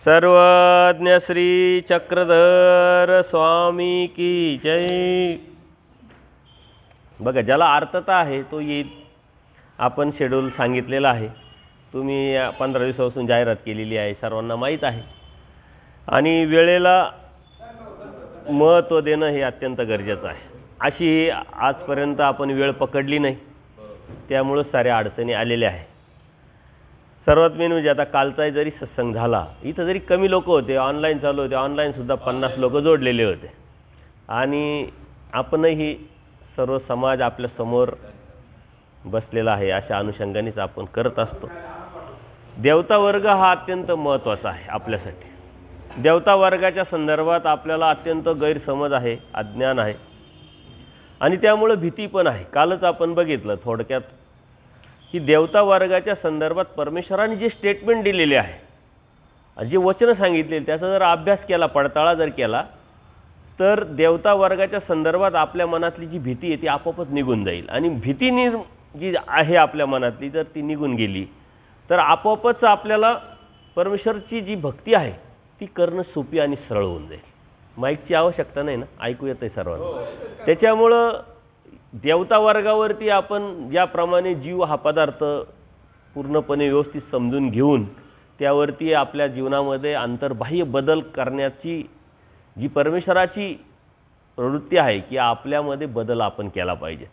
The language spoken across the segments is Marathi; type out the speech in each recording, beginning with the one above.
सर्वज्ञ श्री चक्रधर स्वामी की जय। बघा, ज्याला आर्तता आहे तो येईल। आपण शेड्यूल सांगितलेला आहे, तुम्ही 15 दिवसापासून जाहिरात केलेली आहे, सर्वांना माहीत आहे। आणि वेळेला महत्त्व देणं हे अत्यंत गरजेचं आहे। अशी आजपर्यंत आपण वेळ पकडली नाही, त्यामुळे साऱ्या अडचणी आलेल्या आहे। सर्वात मेन म्हणजे आता कालचा जरी सत्संग झाला, इथं जरी कमी लोक होते, ऑनलाईन चालू होते, ऑनलाईनसुद्धा 50 लोक जोडलेले होते। आणि आपणही सर्व समाज आपल्यासमोर बसलेला आहे, अशा अनुषंगानेच आपण करत असतो। देवता वर्ग हा अत्यंत महत्त्वाचा आहे आपल्यासाठी। देवता वर्गाच्या संदर्भात आपल्याला अत्यंत गैरसमज आहे, अज्ञान आहे आणि त्यामुळे भीती पण आहे। कालच आपण बघितलं थोडक्यात की देवता वर्गाच्या संदर्भात परमेश्वराने जे स्टेटमेंट दिलेले आहे, जे वचन सांगितले, त्याचा जर अभ्यास केला, पडताळा जर केला, तर देवता वर्गाच्या संदर्भात आपल्या मनातली जी भीती आहे ती आपोआपच निघून जाईल। आणि भीती जी आहे आपल्या मनातली, जर ती निघून गेली तर आपोआपच आपल्याला परमेश्वरची जी भक्ती आहे ती करणं सोपी आणि सरळ होऊन जाईल। माईकची आवश्यकता नाही ना, ऐकू येतं आहे सर्वांना। त्याच्यामुळं देवता वर्गावरती आपण ज्याप्रमाणे जीव हा पदार्थ पूर्णपणे व्यवस्थित समजून घेऊन त्यावरती आपल्या जीवनामध्ये अंतर्बाह्य बदल करण्याची जी परमेश्वराची प्रवृत्ती आहे की आपल्यामध्ये बदल आपण केला पाहिजे,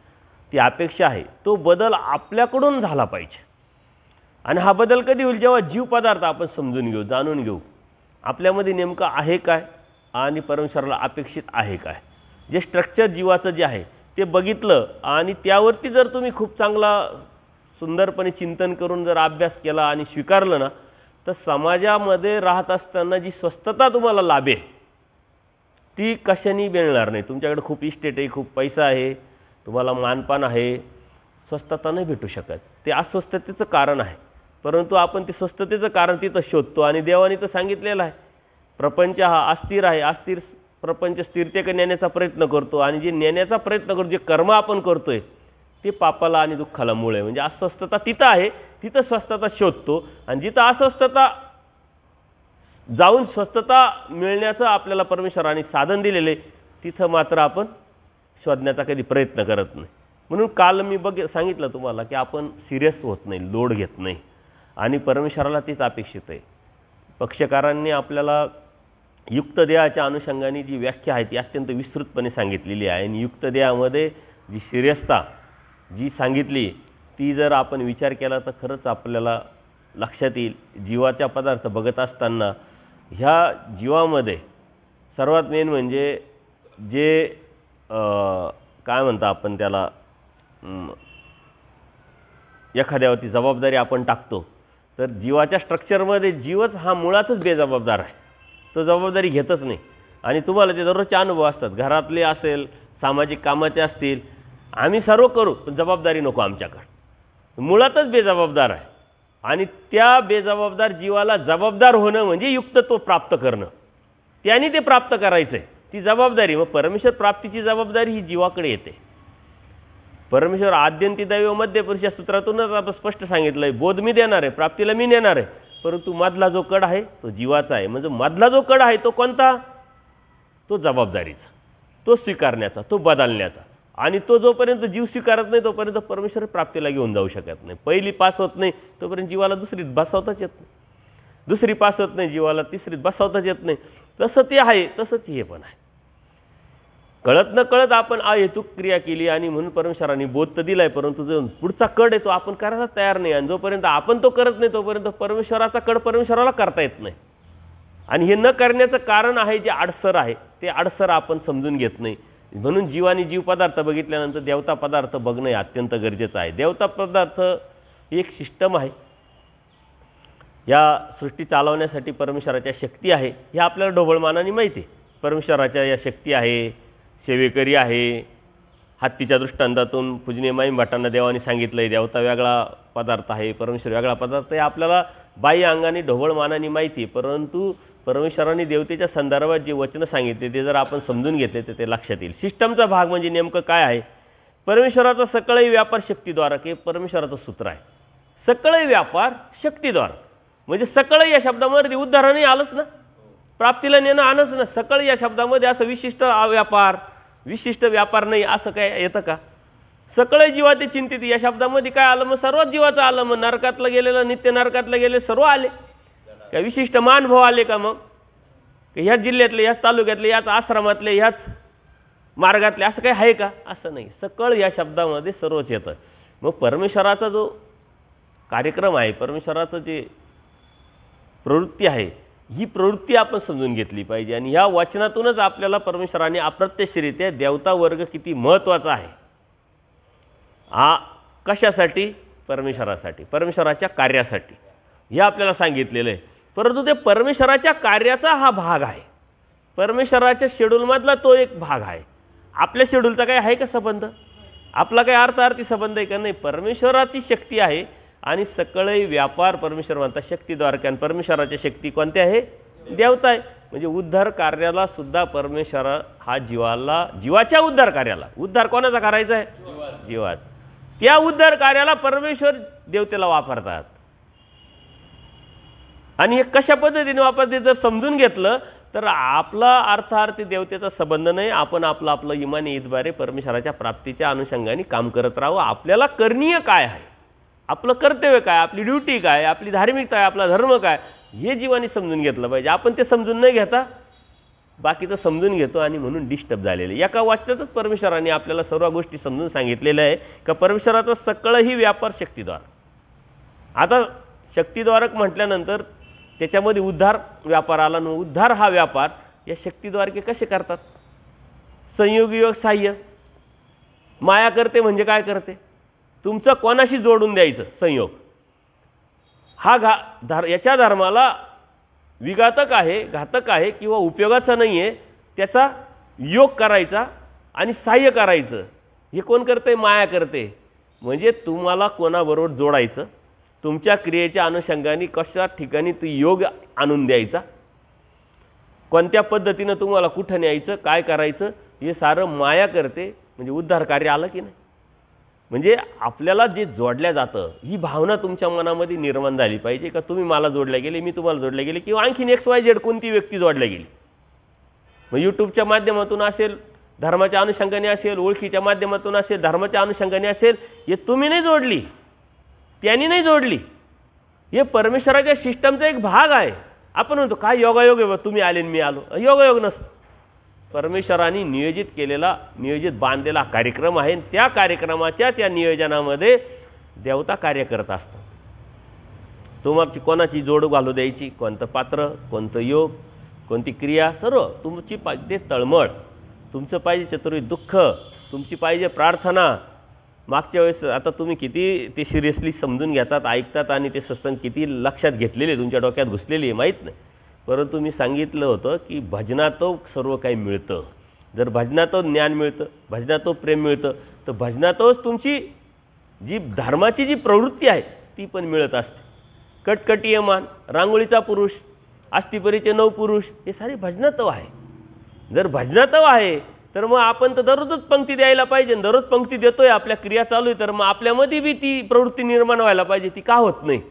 ती अपेक्षा आहे, तो बदल आपल्याकडून झाला पाहिजे। आणि हा बदल कधी होईल? जेव्हा जीव पदार्थ आपण समजून घेऊ, जाणून घेऊ, आपल्यामध्ये नेमकं आहे काय आणि परमेश्वराला अपेक्षित आहे काय, जे स्ट्रक्चर जीवाचं जे आहे ते बघितलं आणि त्यावरती जर तुम्ही खूप चांगला सुंदरपणे चिंतन करून जर अभ्यास केला आणि स्वीकारलं ना, तर समाजामध्ये राहत असताना जी स्वस्थता तुम्हाला लाभेल ती कशाने मिळणार नाही। तुमच्याकडे खूप इस्टेट आहे, खूप पैसा आहे, तुम्हाला मानपान आहे, स्वस्थता नाही भेटू शकत। ते अस्वस्थतेचं कारण आहे। परंतु आपण ते स्वस्थतेचं कारण तिथं शोधतो आणि देवाने तर सांगितलेलं आहे, प्रपंच हा अस्थिर आहे, अस्थिर प्रपंच स्थिरतेकडे नेण्याचा प्रयत्न करतो आणि जे नेण्याचा प्रयत्न करतो, जे कर्म आपण करतोय ते पापाला आणि दुःखाला मूळ आहे। म्हणजे अस्वस्थता तिथं आहे, तिथं स्वस्थता शोधतो आणि जिथं अस्वस्थता जाऊन स्वस्थता मिळण्याचं आपल्याला परमेश्वराने साधन दिलेले, तिथं मात्र आपण शोधण्याचा कधी प्रयत्न करत नाही। म्हणून काल मी सांगितलं तुम्हाला की आपण सिरियस होत नाही, लोड घेत नाही आणि परमेश्वराला तीच अपेक्षित आहे। पक्षकारांनी आपल्याला युक्त देहाच्या अनुषंगाने जी व्याख्या आहे ती अत्यंत विस्तृतपणे सांगितलेली आहे आणि युक्त देहामध्ये जी सिरियसता जी सांगितली ती जर आपण विचार केला तर खरंच आपल्याला लक्षात येईल। जीवाचा पदार्थ बघत असताना ह्या जीवामध्ये सर्वात मेन म्हणजे जे काय म्हणता आपण त्याला, एखाद्यावरती जबाबदारी आपण टाकतो, तर जीवाच्या स्ट्रक्चरमध्ये जीवच हा मुळातच बेजबाबदार आहे, तो जबाबदारी घेतच नाही। आणि तुम्हाला ते दररोजचे अनुभव असतात, घरातले असेल, सामाजिक कामाचे असतील, आम्ही सर्व करू पण जबाबदारी नको आमच्याकडं, मुळातच बेजबाबदार आहे। आणि त्या बेजबाबदार जीवाला जबाबदार होणं म्हणजे युक्तत्व प्राप्त करणं, त्याने ते प्राप्त करायचं आहे, ती जबाबदारी। मग परमेश्वर प्राप्तीची जबाबदारी ही जीवाकडे येते। परमेश्वर आद्यंती दैव मध्य पुरुष या सूत्रातूनच आपण स्पष्ट सांगितलं आहे, बोध मी देणार आहे, प्राप्तीला मी नेणार आहे, परंतु मधला जो कड आहे तो जीवाचा आहे। म्हणजे मधला जो कड आहे तो कोणता? तो जबाबदारीचा, तो स्वीकारण्याचा, तो बदलण्याचा। आणि तो जोपर्यंत जीव स्वीकारत नाही तोपर्यंत परमेश्वर प्राप्तीला घेऊन जाऊ शकत नाही। पहिली पास होत नाही तोपर्यंत जीवाला दुसरीत बसवताच येत नाही, दुसरी पास होत नाही जीवाला तिसरीत बसवताच येत नाही। तसं ते आहे, तसंच हे पण आहे। कळत न कळत आपण अहेतुक क्रिया केली आणि म्हणून परमेश्वराने बोध तर दिला आहे, परंतु जो पुढचा कड आहे तो आपण करायला तयार नाही। आणि जोपर्यंत आपण तो करत नाही तोपर्यंत परमेश्वराचा कड परमेश्वराला करता येत नाही। आणि हे न करण्याचं कारण आहे जे अडसर आहे, ते अडसर आपण समजून घेत नाही। म्हणून जीवानी जीव पदार्थ बघितल्यानंतर देवता पदार्थ बघणं हे अत्यंत गरजेचं आहे। देवता पदार्थ एक सिस्टम आहे, या सृष्टी चालवण्यासाठी परमेश्वराच्या शक्ती आहे, हे आपल्याला ढोबळमानाने माहिती आहे। परमेश्वराच्या या शक्ती आहे, सेवेकरी आहे। हत्तीच्या दृष्टांतातून पूजनीय माईम भट्टांना देवाने सांगितलं आहे देवता वेगळा पदार्थ आहे, परमेश्वर वेगळा पदार्थ आहे, आपल्याला बाह्य अंगाने ढोबळमानाने माहिती आहे। परंतु परमेश्वराने देवतेच्या संदर्भात जे वचनं सांगितले ते जर आपण समजून घेतले तर ते लक्षात येईल। सिस्टमचा भाग म्हणजे नेमकं काय आहे? परमेश्वराचा सकळही व्यापार शक्तीद्वारा, की परमेश्वराचं सूत्र आहे, सकळही व्यापार शक्तीद्वारा। म्हणजे सकळ या शब्दामध्ये उद्धारणही आलंच ना, प्राप्तीला नेणं आणच ना. सकळ या शब्दामध्ये असं विशिष्ट व्यापार नाही असं काय येतं का? सकळ जीवा ते चिंतित या शब्दामध्ये काय आलं? मग सर्वच जीवाचं आलं. मग नरकातलं गेलेलं, नित्य नरकातलं गेले सर्व आले. काय विशिष्ट मानभाव आले का? मग ह्याच जिल्ह्यातले, ह्याच तालुक्यातले, ह्याच आश्रमातले, ह्याच मार्गातले असं काही आहे का? असं नाही. सकळ या शब्दामध्ये सर्वच येतं. मग परमेश्वराचा जो कार्यक्रम आहे, परमेश्वराचं जे प्रवृत्ती आहे, ही प्रवृत्ती आपण समजून घेतली पाहिजे. आणि ह्या वचनातूनच आपल्याला परमेश्वराने अप्रत्यक्षरित्या देवता वर्ग किती महत्त्वाचा आहे, कशासाठी? परमेश्वरासाठी, परमेश्वराच्या कार्यासाठी हे आपल्याला सांगितलेलं आहे. परंतु ते परमेश्वराच्या कार्याचा हा भाग आहे, परमेश्वराच्या शेड्यूलमधला तो एक भाग आहे. आपल्या शेड्यूलचा काही आहे का संबंध? आपला काही अर्थार्थी संबंध आहे का? नाही. परमेश्वराची शक्ती आहे आणि सकळही व्यापार परमेश्वर म्हणतात शक्तीद्वारे. आणि परमेश्वराची शक्ती कोणती आहे? देवता आहे. म्हणजे उद्धार कार्याला सुद्धा परमेश्वर हा जीवाच्या उद्धार कार्याला, उद्धार कोणाचा करायचा आहे? जीवाचा. त्या उद्धार कार्याला परमेश्वर देवतेला वापरतात. आणि हे कशा पद्धतीने वापरते जर समजून घेतलं तर आपला अर्थार्थी देवतेचा संबंध नाही. आपण आपलं इमानी ईदद्वारे परमेश्वराच्या प्राप्तीच्या अनुषंगाने काम करत राहावं. आपल्याला करणीय काय आहे, आपलं कर्तव्य काय, आपली ड्युटी काय, आपली धार्मिकता आहे, आपला धर्म काय, हे जीवाने समजून घेतलं पाहिजे. आपण ते समजून नाही घेता बाकीचं समजून घेतो आणि म्हणून डिस्टर्ब झालेले. एका वाक्यातच परमेश्वराने आपल्याला सर्व गोष्टी समजून सांगितलेल्या आहे का परमेश्वराचा सकळही व्यापार शक्तीद्वार. आता शक्तीद्वारक म्हटल्यानंतर त्याच्यामध्ये उद्धार व्यापार आला. ना उद्धार हा व्यापार या शक्तीद्वारके कसे करतात? संयोग योग साह्य. माया करते म्हणजे काय करते? तुमचं कोणाशी जोडून द्यायचं संयोग. हा याच्या धर्माला विघातक आहे, घातक आहे किंवा उपयोगाचा नाही आहे, त्याचा योग करायचा आणि साह्य करायचं. हे कोण करते? माया करते. म्हणजे तुम्हाला कोणाबरोबर जोडायचं, तुमच्या क्रियेच्या अनुषंगाने कशा ठिकाणी तू योग आणून द्यायचा, कोणत्या पद्धतीनं तुम्हाला कुठं न्यायचं, काय करायचं, हे सारं माया करते. म्हणजे उद्धार कार्य आलं की नाही? म्हणजे आपल्याला जे जोडल्या जातं ही भावना तुमच्या मनामध्ये निर्माण झाली पाहिजे का तुम्ही मला जोडल्या गेले, मी तुम्हाला जोडल्या गेले, किंवा आणखीन XYZ कोणती व्यक्ती जोडल्या गेली. मग यूट्यूबच्या माध्यमातून असेल, धर्माच्या अनुषंगाने असेल, ओळखीच्या माध्यमातून असेल, धर्माच्या अनुषंगाने असेल, हे तुम्ही नाही जोडली, त्यांनी नाही जोडली. हे परमेश्वराच्या सिस्टमचा एक भाग आहे. आपण म्हणतो काय योगायोग आहे, तुम्ही आले मी आलो. योगायोग नसतो. परमेश्वराने नियोजित केलेला, नियोजित बांधलेला कार्यक्रम आहे. त्या कार्यक्रमाच्या त्या नियोजनामध्ये देवता कार्य करत असतात. तुम्हाला कोणाची जोड घालू द्यायची, कोणतं पात्र, कोणतं योग, कोणती क्रिया, सर्व तुमची पाहिजे तळमळ, तुमचं पाहिजे चतुर्विध दुःख, तुमची पाहिजे प्रार्थना. मागच्या वेळेस आता तुम्ही किती ते सिरियसली समजून घेतात, ऐकतात आणि ते सत्संग किती लक्षात घेतलेले, तुमच्या डोक्यात घुसलेली आहे माहीत नाही. परंतु मी सांगितलं होतं की भजनातो सर्व काही मिळतं. जर भजनातो ज्ञान मिळतं, भजनातो प्रेम मिळतं, तर भजनातोच तुमची जी धर्माची जी प्रवृत्ती आहे ती पण मिळत असते. कटकटीयमान, रांगोळीचा पुरुष, आस्तिपरीचे 9 पुरुष, हे सारे भजनातव आहे. जर भजनातव आहे तर मग आपण तर दररोजच पंक्ती द्यायला पाहिजे. दररोज पंक्ती देतोय, आपल्या क्रिया चालू आहे, तर मग आपल्यामध्ये बी ती प्रवृत्ती निर्माण व्हायला पाहिजे. ती का होत नाही?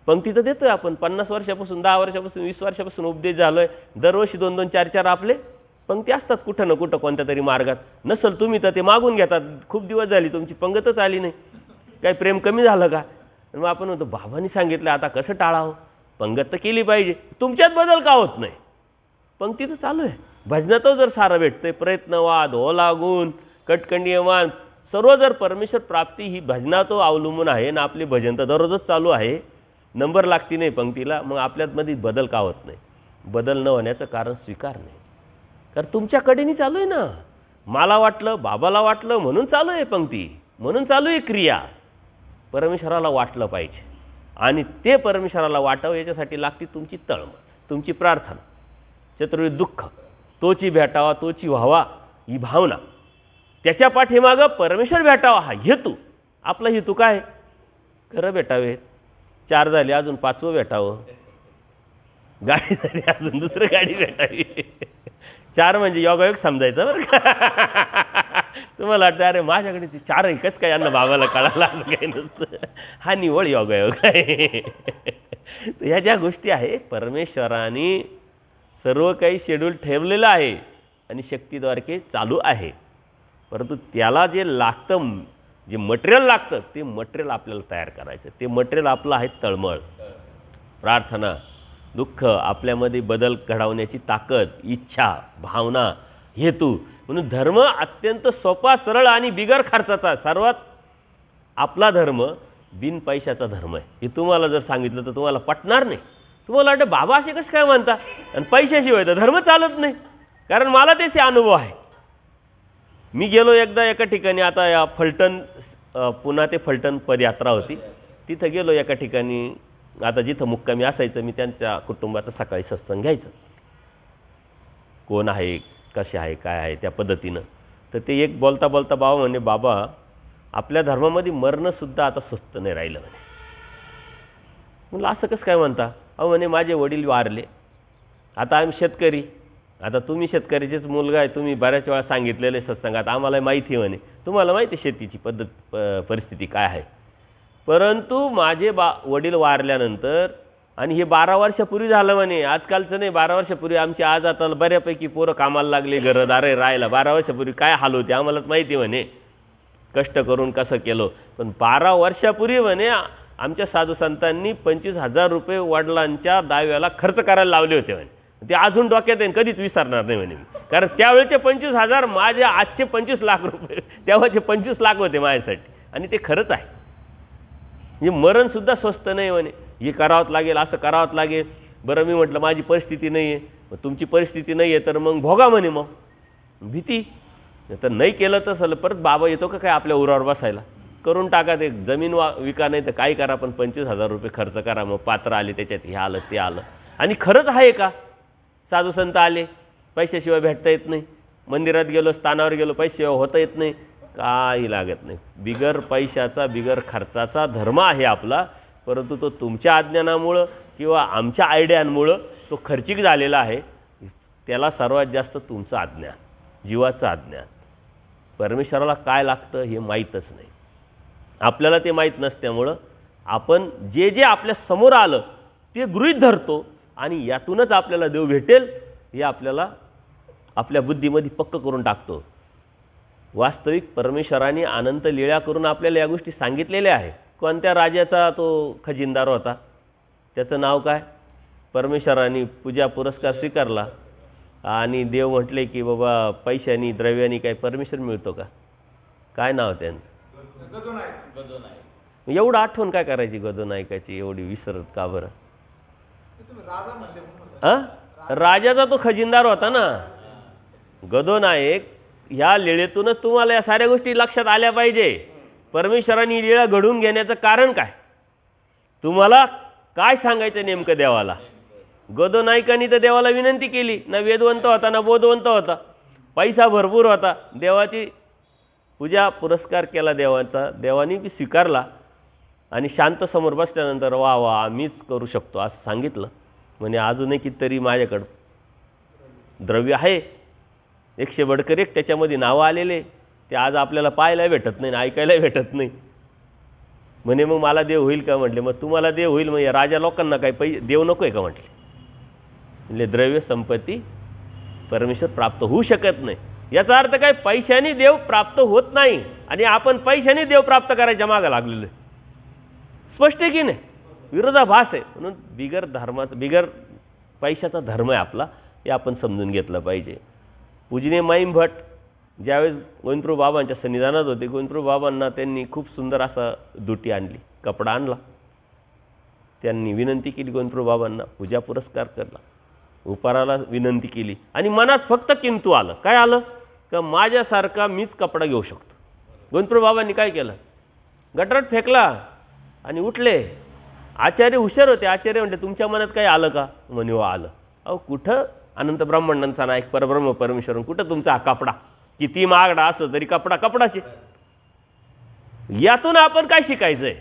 पंक्ती तर देतोय आपण 50 वर्षापासून, 10 वर्षापासून, 20 वर्षापासून उपदेश झालोय. दरवर्षी 2-2, 4-4 आपले पंक्ती असतात कुठं ना कुठं कोणत्या तरी मार्गात. नसल तुम्ही तर ते मागून घेतात. खूप दिवस झाली तुमची पंगतच आली नाही, काय प्रेम कमी झालं का? मग आपण म्हणतो बाबांनी सांगितलं आता कसं टाळावं, पंगत तर केली पाहिजे. तुमच्यात बदल का होत नाही? पंक्ती तर चालू आहे. भजनातच जर सारं भेटतंय, प्रयत्नवाद, लागून कटकंडीयमान, सर्व जर परमेश्वर प्राप्ती ही भजनातो अवलंबून आहे ना. आपले भजन तर दररोजच चालू आहे, नंबर लागती नाही पंक्तीला. मग आपल्यामध्ये बदल का होत नाही? बदल न होण्याचं कारण स्वीकार नाही. कारण तुमच्या कडेनी चालू आहे ना. मला वाटलं, बाबाला वाटलं म्हणून चालू आहे पंक्ती, म्हणून चालू आहे क्रिया. परमेश्वराला वाटलं पाहिजे आणि ते परमेश्वराला वाटावं याच्यासाठी लागते तुमची तळमळ, तुमची प्रार्थना, चतुर्विध दुःख, तोची भेटावा, तोची व्हावा ही भावना. त्याच्या पाठीमागं परमेश्वर भेटावा हा हेतू. आपला हेतू काय? खरं भेटावे, 4 झाले अजून 5वं भेटावं, गाडी झाली अजून दुसरं गाडी भेटावी. 4 म्हणजे योगायोग समजायचं बरं का. तुम्हाला वाटतं अरे माझ्याकडे ते 4 आहे कसं काय यांना बाबाला कळायला, असं काही नसतं. हा निवळ योगायोग आहे. तर ह्या ज्या गोष्टी आहे परमेश्वराने सर्व काही शेड्यूल ठेवलेलं आहे आणि शक्तिद्वारे चालू आहे, परंतु त्याला जे लागतं, जे मटेरियल लागतं ते मटेरियल आपल्याला तयार करायचं. ते मटेरियल आपलं आहे तळमळ, प्रार्थना, दुःख, आपल्यामध्ये बदल घडवण्याची ताकद, इच्छा, भावना, हेतू. म्हणून धर्म अत्यंत सोपा, सरळ आणि बिगर खर्चाचा. सर्वात आपला धर्म बिन पैशाचा धर्म आहे. हे तुम्हाला जर सांगितलं तर तुम्हाला पटणार नाही. तुम्हाला वाटतं बाबा असे कसं काय म्हणता आणि पैशाशिवाय तर धर्म चालत नाही. कारण मला त्याचे अनुभव आहे. मी गेलो एकदा एका ठिकाणी, आता या फलटण, पुन्हा ते फलटण पदयात्रा होती, तिथं गेलो एका ठिकाणी. आता जिथं मुक्कामी असायचं मी त्यांच्या कुटुंबाचा सकाळी सत्संग घ्यायचं. कोण आहे, कसे आहे, काय आहे त्या पद्धतीनं. तर ते एक बोलता बोलता बाबा म्हणे, बाबा आपल्या धर्मामध्ये मरणंसुद्धा आता स्वस्त नाही राहिलं म्हणे. म्हणलं असं कसं काय म्हणता? अहो म्हणे माझे वडील वारले, आता आम्ही शेतकरी, आता तुम्ही शेतकऱ्याचेच मुलगा आहे, तुम्ही बऱ्याच वेळा सांगितलेले सत्संगात, आम्हाला माहिती आहे म्हणे, तुम्हाला माहिती आहे शेतीची पद्धत परिस्थिती काय आहे. परंतु माझे वडील वारल्यानंतर, आणि हे 12 वर्षापूर्वी झालं म्हणे, आजकालचं नाही, 12 वर्षापूर्वी. आमची आज आता बऱ्यापैकी पोरं कामाला लागले, घरदारे राहायला. 12 वर्षापूर्वी काय हाल होते आम्हालाच माहिती म्हणे, कष्ट करून कसं केलं. पण 12 वर्षापूर्वी म्हणे आमच्या साधू संतांनी 25,000 रुपये वडिलांच्या दाव्याला खर्च करायला लावले होते म्हणे. ते अजून डोक्यात आहे, कधीच विसरणार नाही म्हणे. कारण त्यावेळेचे 25,000 माझे आजचे 25 लाख रुपये, तेव्हाचे 25 लाख होते माझ्यासाठी. आणि ते खरंच आहे. म्हणजे मरणसुद्धा स्वस्त नाही म्हणे. हे करावंच लागेल, असं करावंच लागेल. बरं मी म्हटलं माझी परिस्थिती नाही आहे. मग तुमची परिस्थिती नाही आहे तर मग भोगा म्हणे. मग भीती तर नाही केलं तर सलं परत बाबा येतो का काय आपल्या उरावर बसायला. करून टाका, ते जमीन विका नाही तर काही करा, पण 25,000 रुपये खर्च करा. मग पात्र आले त्याच्यात, हे आलं ते आलं. आणि खरंच आहे का? साधू संत आले, पैशाशिवाय भेटता येत नाही. मंदिरात गेलो, स्थानावर गेलो, पैशाशिवाय होता येत नाही, काही लागत नाही. बिगर पैशाचा, बिगर खर्चाचा धर्म आहे आपला. परंतु तो तुमच्या अज्ञानामुळं किंवा आमच्या आयडियांमुळं तो खर्चिक झालेला आहे. त्याला सर्वात जास्त तुमचं अज्ञान, जीवाचं अज्ञान. परमेश्वराला काय लागतं हे माहीतच नाही. आपल्याला ते माहीत नसल्यामुळं आपण जे जे आपल्या समोर आलं ते गृहीत धरतो आणि यातूनच आपल्याला देव भेटेल हे आपल्याला आपल्या बुद्धीमध्ये पक्क करून टाकतो. वास्तविक परमेश्वराने अनंत लीळा करून आपल्याला या गोष्टी सांगितलेल्या आहे. कोणत्या राजाचा तो खजिनदार होता, त्याचं नाव काय? परमेश्वराने पूजा पुरस्कार स्वीकारला आणि देव म्हटले की बाबा पैशानी द्रव्यानी काही परमेश्वर मिळतो का? काय नाव त्यांचं? एवढं आठवण काय करायची गदोनायकाची, एवढी विसरत का बरं? राजाचा तो खजिनदार होता ना गदोनायक. ह्या लीळेतूनच तुम्हाला या साऱ्या गोष्टी लक्षात आल्या पाहिजे. परमेश्वराने लीळा घडवून घेण्याचं कारण काय, तुम्हाला काय सांगायचं नेमकं देवाला? गदोनायकांनी तर देवाला विनंती केली ना, वेदवंत होता ना बोधवंत होता, पैसा भरपूर होता, देवाची पूजा पुरस्कार केला देवाचा, देवाने बी स्वीकारला आणि शांत समोर बसल्यानंतर वा वा मीच करू शकतो असं सांगितलं. म्हणजे अजूनही कितीतरी माझ्याकडं द्रव्य आहे, 100 बडकर 1 त्याच्यामध्ये नावं आलेले, ते आज आपल्याला पाहायला भेटत नाही, ऐकायला भेटत नाही. म्हणे मग मला देव होईल का? म्हटले मग तुम्हाला देव होईल, मग राजा लोकांना काही देव नको आहे का? म्हटले द्रव्य संपत्ती परमेश्वर प्राप्त होऊ शकत नाही. याचा अर्थ काय? पैशाने देव प्राप्त होत नाही आणि आपण पैशाने देव प्राप्त करायच्या मागं लागलेलो आहे. स्पष्ट आहे की नाही? विरोधाभास आहे. म्हणून बिगर धर्माचा, बिगर पैशाचा धर्म आहे आपला, हे आपण समजून घेतलं पाहिजे. पूजनीय माईम भट ज्यावेळेस गोविंदप्रभू बाबांच्या सन्निधानात होते, गोविंदप्रभू बाबांना त्यांनी खूप सुंदर असा दुटी आणली, कपडा आणला. त्यांनी विनंती केली गोविंदप्रभू बाबांना, पूजा पुरस्कार करला, उपाराला विनंती केली आणि मनात फक्त किंतु आलं. काय आलं? का माझ्यासारखा मीच कपडा घेऊ शकतो. गोविंदप्रभू बाबांनी काय केलं? गटारात फेकला आणि उठले. आचार्य हुशार होते. आचार्य म्हणते तुमच्या मनात काय आलं का? म्हणे हो आलं. अहो कुठं अनंत ब्रह्मांडांचा नायक परब्रह्म परमेश्वर, कुठं तुमचा हा कपडा? किती महागडा असो तरी कपडा कपडाचे. यातून आपण काय शिकायचं आहे?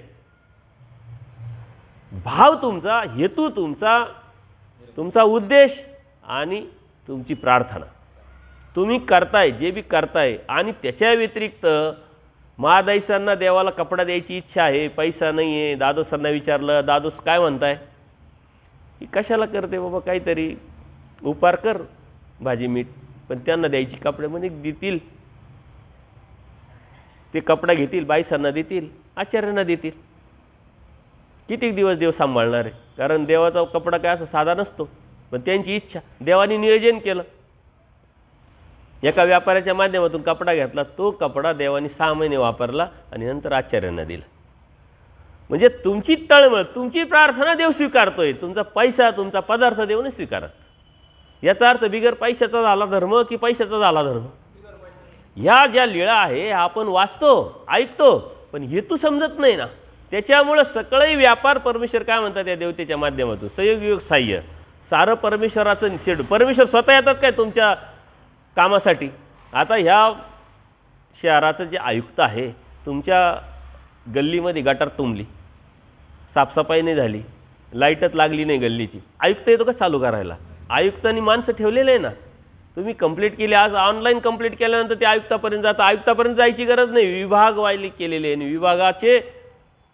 भाव तुमचा, हेतू तुमचा, तुमचा उद्देश आणि तुमची प्रार्थना, तुम्ही करताय जे बी करताय आणि त्याच्या व्यतिरिक्त महादाईसांना देवाला कपडा द्यायची इच्छा आहे, पैसा नाही आहे, दादोसांना विचारलं, दादोस काय म्हणताय की कशाला करते बाबा, काहीतरी उपार कर भाजी मीठ, पण त्यांना द्यायची कपडे म्हणजे देतील, ते कपडा घेतील, बाईसांना देतील, आचार्यांना देतील. किती दिवस देव सांभाळणार आहे, कारण देवाचा कपडा काय असं साधा नसतो. पण त्यांची इच्छा, देवाने नियोजन केलं, एका व्यापाऱ्याच्या माध्यमातून कपडा घेतला, तो कपडा देवाने 6 महिने वापरला आणि नंतर आचार्यांना दिला. म्हणजे तुमची तळमळ, तुमची प्रार्थना देव स्वीकारतोय, तुमचा पैसा, तुमचा पदार्थ देव नाही स्वीकारत. याचा अर्थ बिगर पैशाचा झाला धर्म की पैशाचा झाला धर्म. ह्या ज्या लीळा आहे आपण वाचतो, ऐकतो, पण हेतू समजत नाही ना. त्याच्यामुळं सगळे व्यापार परमेश्वर काय म्हणतात या देवतेच्या माध्यमातून, संयोग योग साह्य, सारं परमेश्वराचं शेड. परमेश्वर स्वतः येतात काय तुमच्या कामासाठी. आता ह्या शहराचं जे आयुक्त आहे, तुमच्या गल्लीमध्ये गटार तुंबली, साफसफाई नाही झाली, लाईटच लागली नाही गल्लीची, आयुक्त येतो का चालू करायला. आयुक्तांनी माणसं ठेवलेलं आहे ना. तुम्ही कंप्लीट केली, आज ऑनलाईन कंप्लीट केल्यानंतर ते आयुक्तापर्यंत जातं. आयुक्तापर्यंत जायची गरज नाही, विभाग वाईली केलेले आहे आणि विभागाचे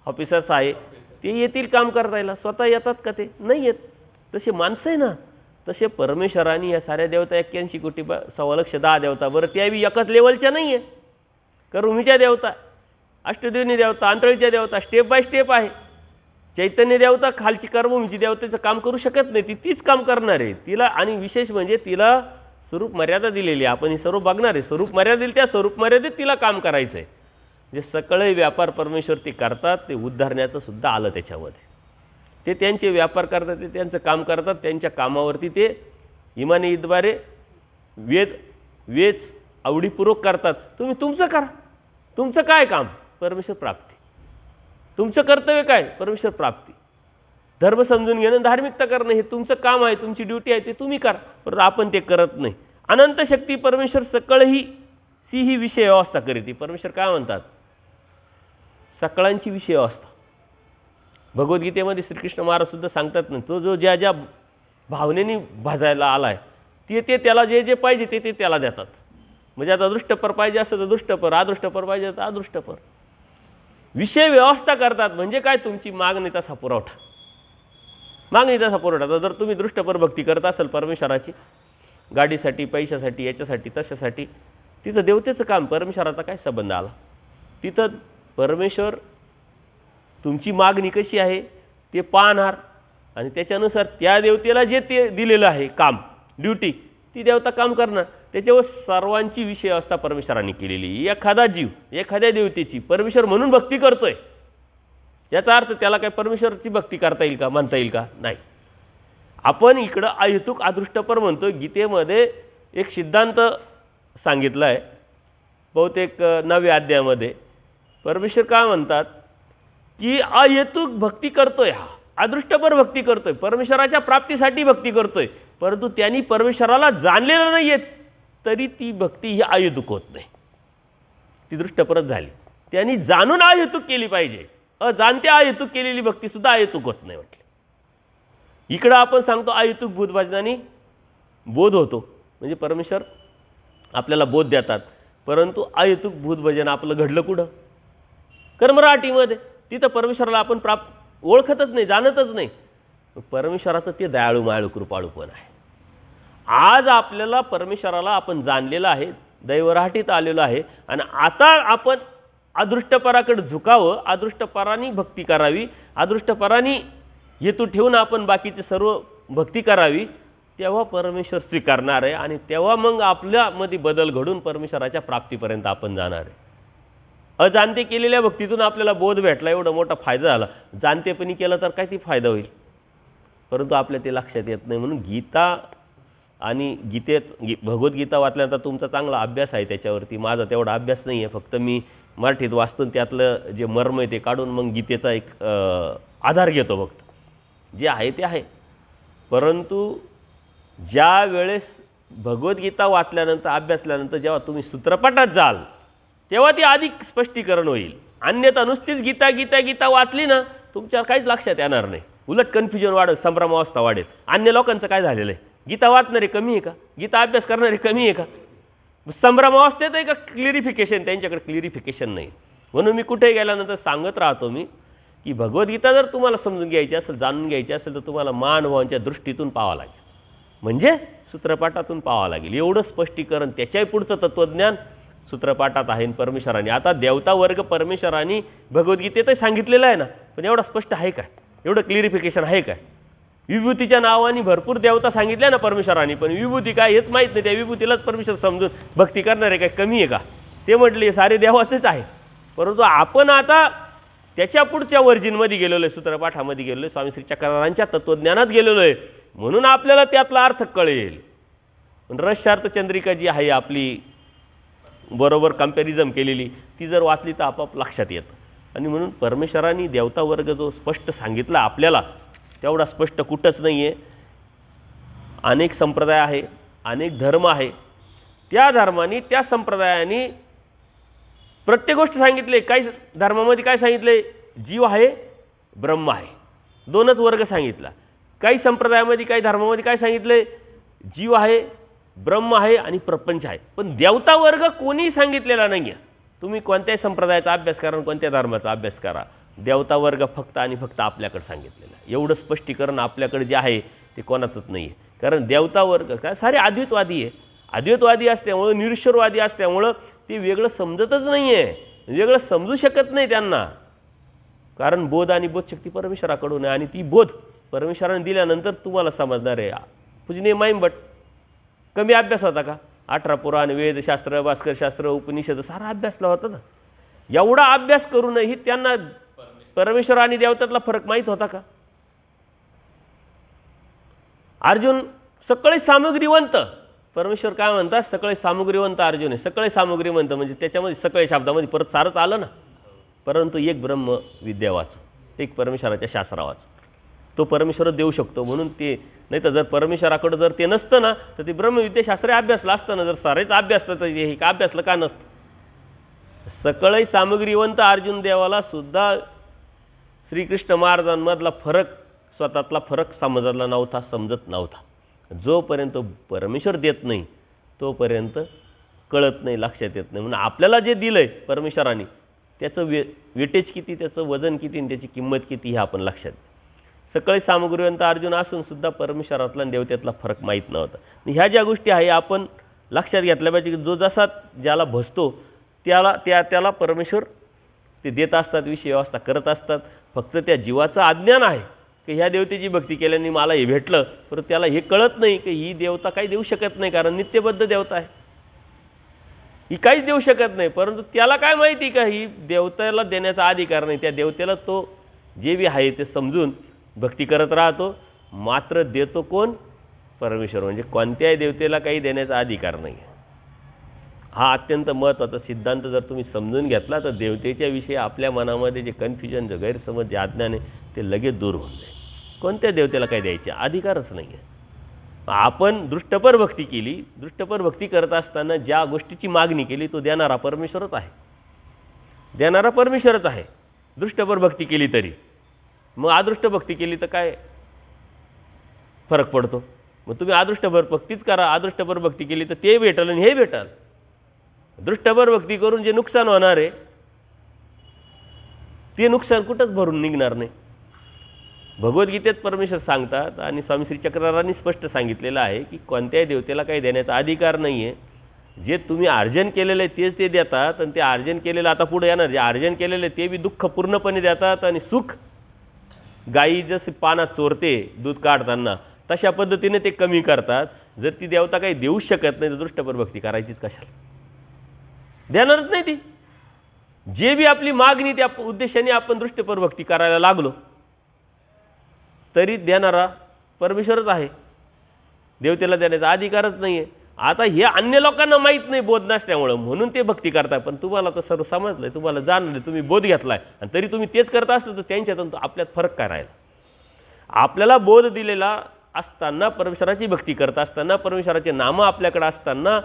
ऑफिसर्स आहे ते येतील काम करतायला. स्वतः येतात का ते नाही येत. तसे माणसं आहे ना, तसे परमेश्वराने या साऱ्या देवता 81 कोटी 1,10,10 देवता, बरं त्या बी एकच लेवलच्या नाही आहे. करुमीच्या देवता, अष्टदेवनी देवता, आंतळीच्या देवता, स्टेप बाय स्टेप आहे. चैतन्य देवता खालची कर्मभूमीची देवतेचं काम करू शकत नाही, ती तीच काम करणार आहे. तिला आणि विशेष म्हणजे तिला स्वरूप मर्यादा दिलेली आहे. आपण हे सर्व बघणार आहे. स्वरूप मर्यादा दिली, त्या स्वरूप मर्यादेत तिला काम करायचं आहे. जे सगळे व्यापार परमेश्वर ते करतात, ते उद्धारण्याचं सुद्धा आलं त्याच्यामध्ये. ते त्यांचे व्यापार करतात, ते त्यांचं काम करतात, त्यांच्या कामावरती ते इमानीद्वारे वेच आवडीपूर्वक करतात. तुम्ही तुमचं करा. तुमचं काय काम, परमेश्वर प्राप्ती. तुमचं कर्तव्य काय, परमेश्वर प्राप्ती. धर्म समजून घेणं, धार्मिकता करणं हे तुमचं काम आहे, तुमची ड्युटी आहे, ते तुम्ही करा. परंतु आपण ते करत नाही. अनंत शक्ती परमेश्वर सकळही ही विषय व्यवस्था करीती. परमेश्वर काय म्हणतात, सकळांची विषय व्यवस्था. भगवद्गीतेमध्ये श्रीकृष्ण महाराज सुद्धा सांगतात ना, तो जो ज्या ज्या भावनेने भाजायला आला आहे ते त्याला जे जे पाहिजे ते त्याला देतात. म्हणजे आता दृष्टपर पाहिजे असं तर दृष्टपर, अदृष्टपर पाहिजे तर अदृष्टपर. विषय व्यवस्था करतात. म्हणजे काय, तुमची मागणी तसा पुरवठा, मागणी तसा पुरवठा. तर जर तुम्ही दृष्टपर भक्ती करत असाल परमेश्वराची, गाडीसाठी, पैशासाठी, याच्यासाठी, तशासाठी, तिथं देवतेचं काम, परमेश्वराचा काय संबंध आला. तिथं परमेश्वर तुमची मागणी कशी आहे ते पाहणार आणि त्याच्यानुसार त्या देवतेला जे ते दिलेलं आहे काम, ड्युटी, ती देवता काम करणार. त्याच्यावर सर्वांची विषय व्यवस्था परमेश्वराने केलेली. एखादा जीव एखाद्या देवतेची परमेश्वर म्हणून भक्ती करतोय, याचा अर्थ त्याला काय परमेश्वराची भक्ती करता येईल का, म्हणता येईल का, नाही. आपण इकडं अहेतुक अदृष्टपर म्हणतो. गीतेमध्ये एक सिद्धांत सांगितला आहे, बहुतेक 9व्या अध्यायामध्ये. परमेश्वर काय म्हणतात की अहेतुक भक्ती करतोय, हा अदृष्टपर भक्ती करतोय, परमेश्वराच्या प्राप्तीसाठी भक्ती करतोय, परंतु त्यांनी परमेश्वराला जाणलेलं नाही आहे तरी ती भक्ती ही अहेतुक होत नाही, ती दृष्टपरच झाली. त्यांनी जाणून अहेतुक केली पाहिजे. अजाणत्या अहेतुक केलेली भक्तीसुद्धा अहेतुक होत नाही म्हटले. इकडं आपण सांगतो अहेतुक भूतभजनाने बोध होतो, म्हणजे परमेश्वर आपल्याला बोध देतात, परंतु अहेतुक भूतभजन आपलं घडलं कुठं, कर्मराटीमध्ये. तिथं परमेश्वराला आपण ओळखतच नाही, जाणतच नाही. परमेश्वराचं ते दयाळू मायाळू कृपाळूपण आहे. आज आपल्याला परमेश्वराला आपण जाणलेलं आहे, दैवराटीत आलेलो आहे आणि आता आपण अदृष्टपराकडे झुकावं, अदृष्टपरांनी भक्ती करावी, अदृष्टपरांनी हेतू ठेवून आपण बाकीचे सर्व भक्ती करावी, तेव्हा परमेश्वर स्वीकारणार आहे आणि तेव्हा मग आपल्यामध्ये बदल घडून परमेश्वराच्या प्राप्तीपर्यंत आपण जाणार आहे. अजाणते केलेल्या भक्तीतून आपल्याला बोध भेटला, एवढा मोठा फायदा झाला. जाणतेपणी केलं तर काय ती फायदा होईल, परंतु आपल्या ते लक्षात येत नाही. म्हणून गीता आणि भगवद्गीता वाचल्यानंतर तुमचा चांगला अभ्यास आहे त्याच्यावरती. माझा तेवढा अभ्यास नाही आहे, फक्त मी मराठीत वाचतो, त्यातलं जे मर्म आहे ते काढून मग गीतेचा एक आधार घेतो. फक्त जे आहे ते आहे. परंतु ज्या वेळेस भगवद्गीता वाचल्यानंतर, अभ्यासल्यानंतर जेव्हा तुम्ही सूत्रपाठात जाल तेव्हा ती अधिक स्पष्टीकरण होईल. अन्यथा नुसतीच गीता गीता गीता वाचली ना, तुमच्यावर काहीच लक्षात येणार नाही. उलट कन्फ्युजन वाढेल, संभ्रमावस्था वाढेल. अन्य लोकांचं काय झालेलं आहे, गीता वाचणारे कमी आहे का, गीता अभ्यास करणारे कमी आहे का, संभ्रमावस्थेत आहे का क्लिअरिफिकेशन, त्यांच्याकडे क्लिअरिफिकेशन नाही. म्हणून मी कुठेही गेल्यानंतर सांगत राहतो मी की भगवद्गीता जर तुम्हाला समजून घ्यायची असेल, जाणून घ्यायची असेल, तर तुम्हाला महानुभावांच्या दृष्टीतून पाहावं लागेल, म्हणजे सूत्रपाठातून पाहावं लागेल. एवढं स्पष्टीकरण, त्याच्याही पुढचं तत्त्वज्ञान सूत्रपाठात आहे परमेश्वराने. आता देवता वर्ग परमेश्वराने भगवद्गीतेतही सांगितलेलं आहे ना, पण एवढं स्पष्ट आहे काय, एवढं क्लिअरिफिकेशन आहे काय? विभूतीच्या नावाने भरपूर देवता सांगितल्या ना परमेश्वराने, पण विभूती काय हेच माहीत नाही. त्या विभूतीलाच परमेश्वर समजून भक्ती करणारे काय कमी आहे का? ते म्हटले सारे देवाचेच आहे. परंतु आपण आता त्याच्या पुढच्या वर्जिनमध्ये गेलेलो आहे, सूत्रपाठामध्ये गेलेलो आहे, स्वामी श्री चक्रधरांच्या तत्त्वज्ञानात गेलेलो आहे, म्हणून आपल्याला त्यातला अर्थ कळेल. पण रसार्थ चंद्रिका जी आहे आपली बरोबर कंपॅरिझन केलेली, ती जर वाचली तर आपोआप लक्षात येतं. आणि म्हणून परमेश्वरांनी देवता वर्ग जो स्पष्ट सांगितला आपल्याला, तेवढा स्पष्ट कुठंच नाही आहे. अनेक संप्रदाय आहे, अनेक धर्म आहे, त्या धर्माने त्या संप्रदायाने प्रत्येक गोष्ट सांगितले. काही धर्मामध्ये काय सांगितले? जीव आहे, ब्रह्म आहे, दोनच वर्ग सांगितला. काही संप्रदायामध्ये, काही धर्मामध्ये काय सांगितले? जीव आहे, ब्रह्म आहे आणि प्रपंच आहे. पण देवता वर्ग कोणीही सांगितलेला नाही आहे. तुम्ही कोणत्याही संप्रदायाचा अभ्यास करा, कोणत्या धर्माचा अभ्यास करा, देवता वर्ग फक्त आणि फक्त आपल्याकडे सांगितलेलं आहे. एवढं स्पष्टीकरण आपल्याकडे जे आहे ते कोणाचंच नाही आहे. कारण देवता वर्ग काय सारे अद्वैतवादी आहे. अद्वैतवादी असल्यामुळं, निरीश्वरवादी असल्यामुळं ते वेगळं समजतच नाही आहे, वेगळं समजू शकत नाही त्यांना. कारण बोध आणि बोधशक्ती परमेश्वराकडून आहे, आणि ती बोध परमेश्वराने दिल्यानंतर तुम्हाला समजणार आहे. पूजनीय माईंभट कमी अभ्यास होता का? 18 पुराण, वेदशास्त्र, भास्करशास्त्र, उपनिषद सारा अभ्यासला होता ना. एवढा अभ्यास करूनही त्यांना परमेश्वर आणि देवतातला फरक माहीत होता का? अर्जुन सगळे सामग्रीवंत, परमेश्वर काय म्हणतात? सगळे सामग्रीवंत अर्जुन आहे. सगळे सामग्रीवंत म्हणजे त्याच्यामध्ये सगळे शब्दामध्ये परत सारंच आलं ना. परंतु एक ब्रह्म विद्या वाचो, एक परमेश्वराच्या शास्त्रा वाचो, तो परमेश्वर देऊ शकतो. म्हणून ते नाही तर जर परमेश्वराकडे जर ते नसतं ना, तर ते ब्रह्मविद्याशास्त्र अभ्यासलं असतं ना. जर सारेच अभ्यासलं तर हे का अभ्यासलं का नसतं? सगळे सामग्रीवंत अर्जुन देवाला सुद्धा श्रीकृष्ण महाराजांमधला फरक, स्वतःतला फरक समजला नव्हता, समजत नव्हता. जोपर्यंत परमेश्वर देत नाही तोपर्यंत कळत नाही, लक्षात येत नाही. म्हणून आपल्याला जे दिलं आहे परमेश्वराने त्याचं वेटेज किती, त्याचं वजन किती आणि त्याची किंमत किती हे आपण लक्षात. सगळे सामग्रीवंत अर्जुन असूनसुद्धा परमेश्वरातला आणि देवतेतला फरक माहीत नव्हता. ह्या ज्या गोष्टी आहे आपण लक्षात घेतल्या पाहिजे की जो जसा ज्याला भसतो त्याला परमेश्वर ते देत असतात, विषय व्यवस्था करत असतात. फक्त त्या जीवाचं अज्ञान आहे की ह्या देवतेची भक्ती केल्याने मला हे भेटलं, परंतु त्याला हे कळत नाही की ही देवता काही देऊ शकत नाही, कारण नित्यबद्ध देवता आहे, ही काहीच देऊ शकत नाही. परंतु त्याला काय माहिती का ही देवतेला देण्याचा अधिकार नाही. त्या देवतेला तो जे बी आहे ते समजून भक्ती करत राहतो. मात्र देतो कोण? परमेश्वर. म्हणजे कोणत्याही देवतेला काही देण्याचा अधिकार नाही. हा अत्यंत महत्त्वाचा सिद्धांत जर तुम्ही समजून घेतला तर देवतेच्या विषयी आपल्या मनामध्ये जे कन्फ्युजन, जे गैरसमज, जे अज्ञान आहे ते लगेच दूर होऊन जाईल. कोणत्या देवतेला काही द्यायचे अधिकारच नाही आहे. आपण दृष्टपर भक्ती केली, दृष्टपर भक्ती करत असताना ज्या गोष्टीची मागणी केली तो देणारा परमेश्वरच आहे, देणारा परमेश्वरच आहे. दृष्टपर भक्ती केली तरी मग अदृष्ट भक्ती केली तर काय फरक पडतो? मग तुम्ही अदृष्टभर भक्तीच करा, अदृष्टभर भक्ती केली तर ते भेटल आणि हे भेटल. दृष्टभर भक्ती करून जे नुकसान होणार आहे ते नुकसान कुठंच भरून निघणार नाही. भगवद्गीतेत परमेश्वर सांगतात आणि स्वामी श्री चक्रधरांनी स्पष्ट सांगितलेलं आहे की कोणत्याही देवतेला काही देण्याचा अधिकार नाही आहे. जे तुम्ही अर्जन केलेलं आहे तेच ते देतात, आणि ते अर्जन केलेलं आता पुढे येणार जे अर्जन केलेलं आहे ते बी दुःख पूर्णपणे देतात, आणि सुख गाई जसे पानात चोरते दूध काढताना तशा पद्धतीने ते कमी करतात. जर ती देवता काही देऊ शकत नाही तर दृष्टपर भक्ती करायचीच कशाला? देणारच नाही ती. जे बी आपली मागणी त्या उद्देशाने आपण दृष्टपर भक्ती करायला लागलो तरी देणारा परमेश्वरच आहे, देवतेला देण्याचा अधिकारच नाही आहे. आता हे अन्य लोकांना माहीत नाही बोध नसल्यामुळं, म्हणून ते भक्ती करताय. पण तुम्हाला तर सर्व समजलं आहे, तुम्हाला जाणलं, तुम्ही बोध घेतला आहे, आणि तरी तुम्ही तेच करत असलं तर त्यांच्यातून आपल्यात फरक काय राहिला? आपल्याला बोध दिलेला असताना, परमेश्वराची भक्ती करत असताना, परमेश्वराचे नामं आपल्याकडे असताना,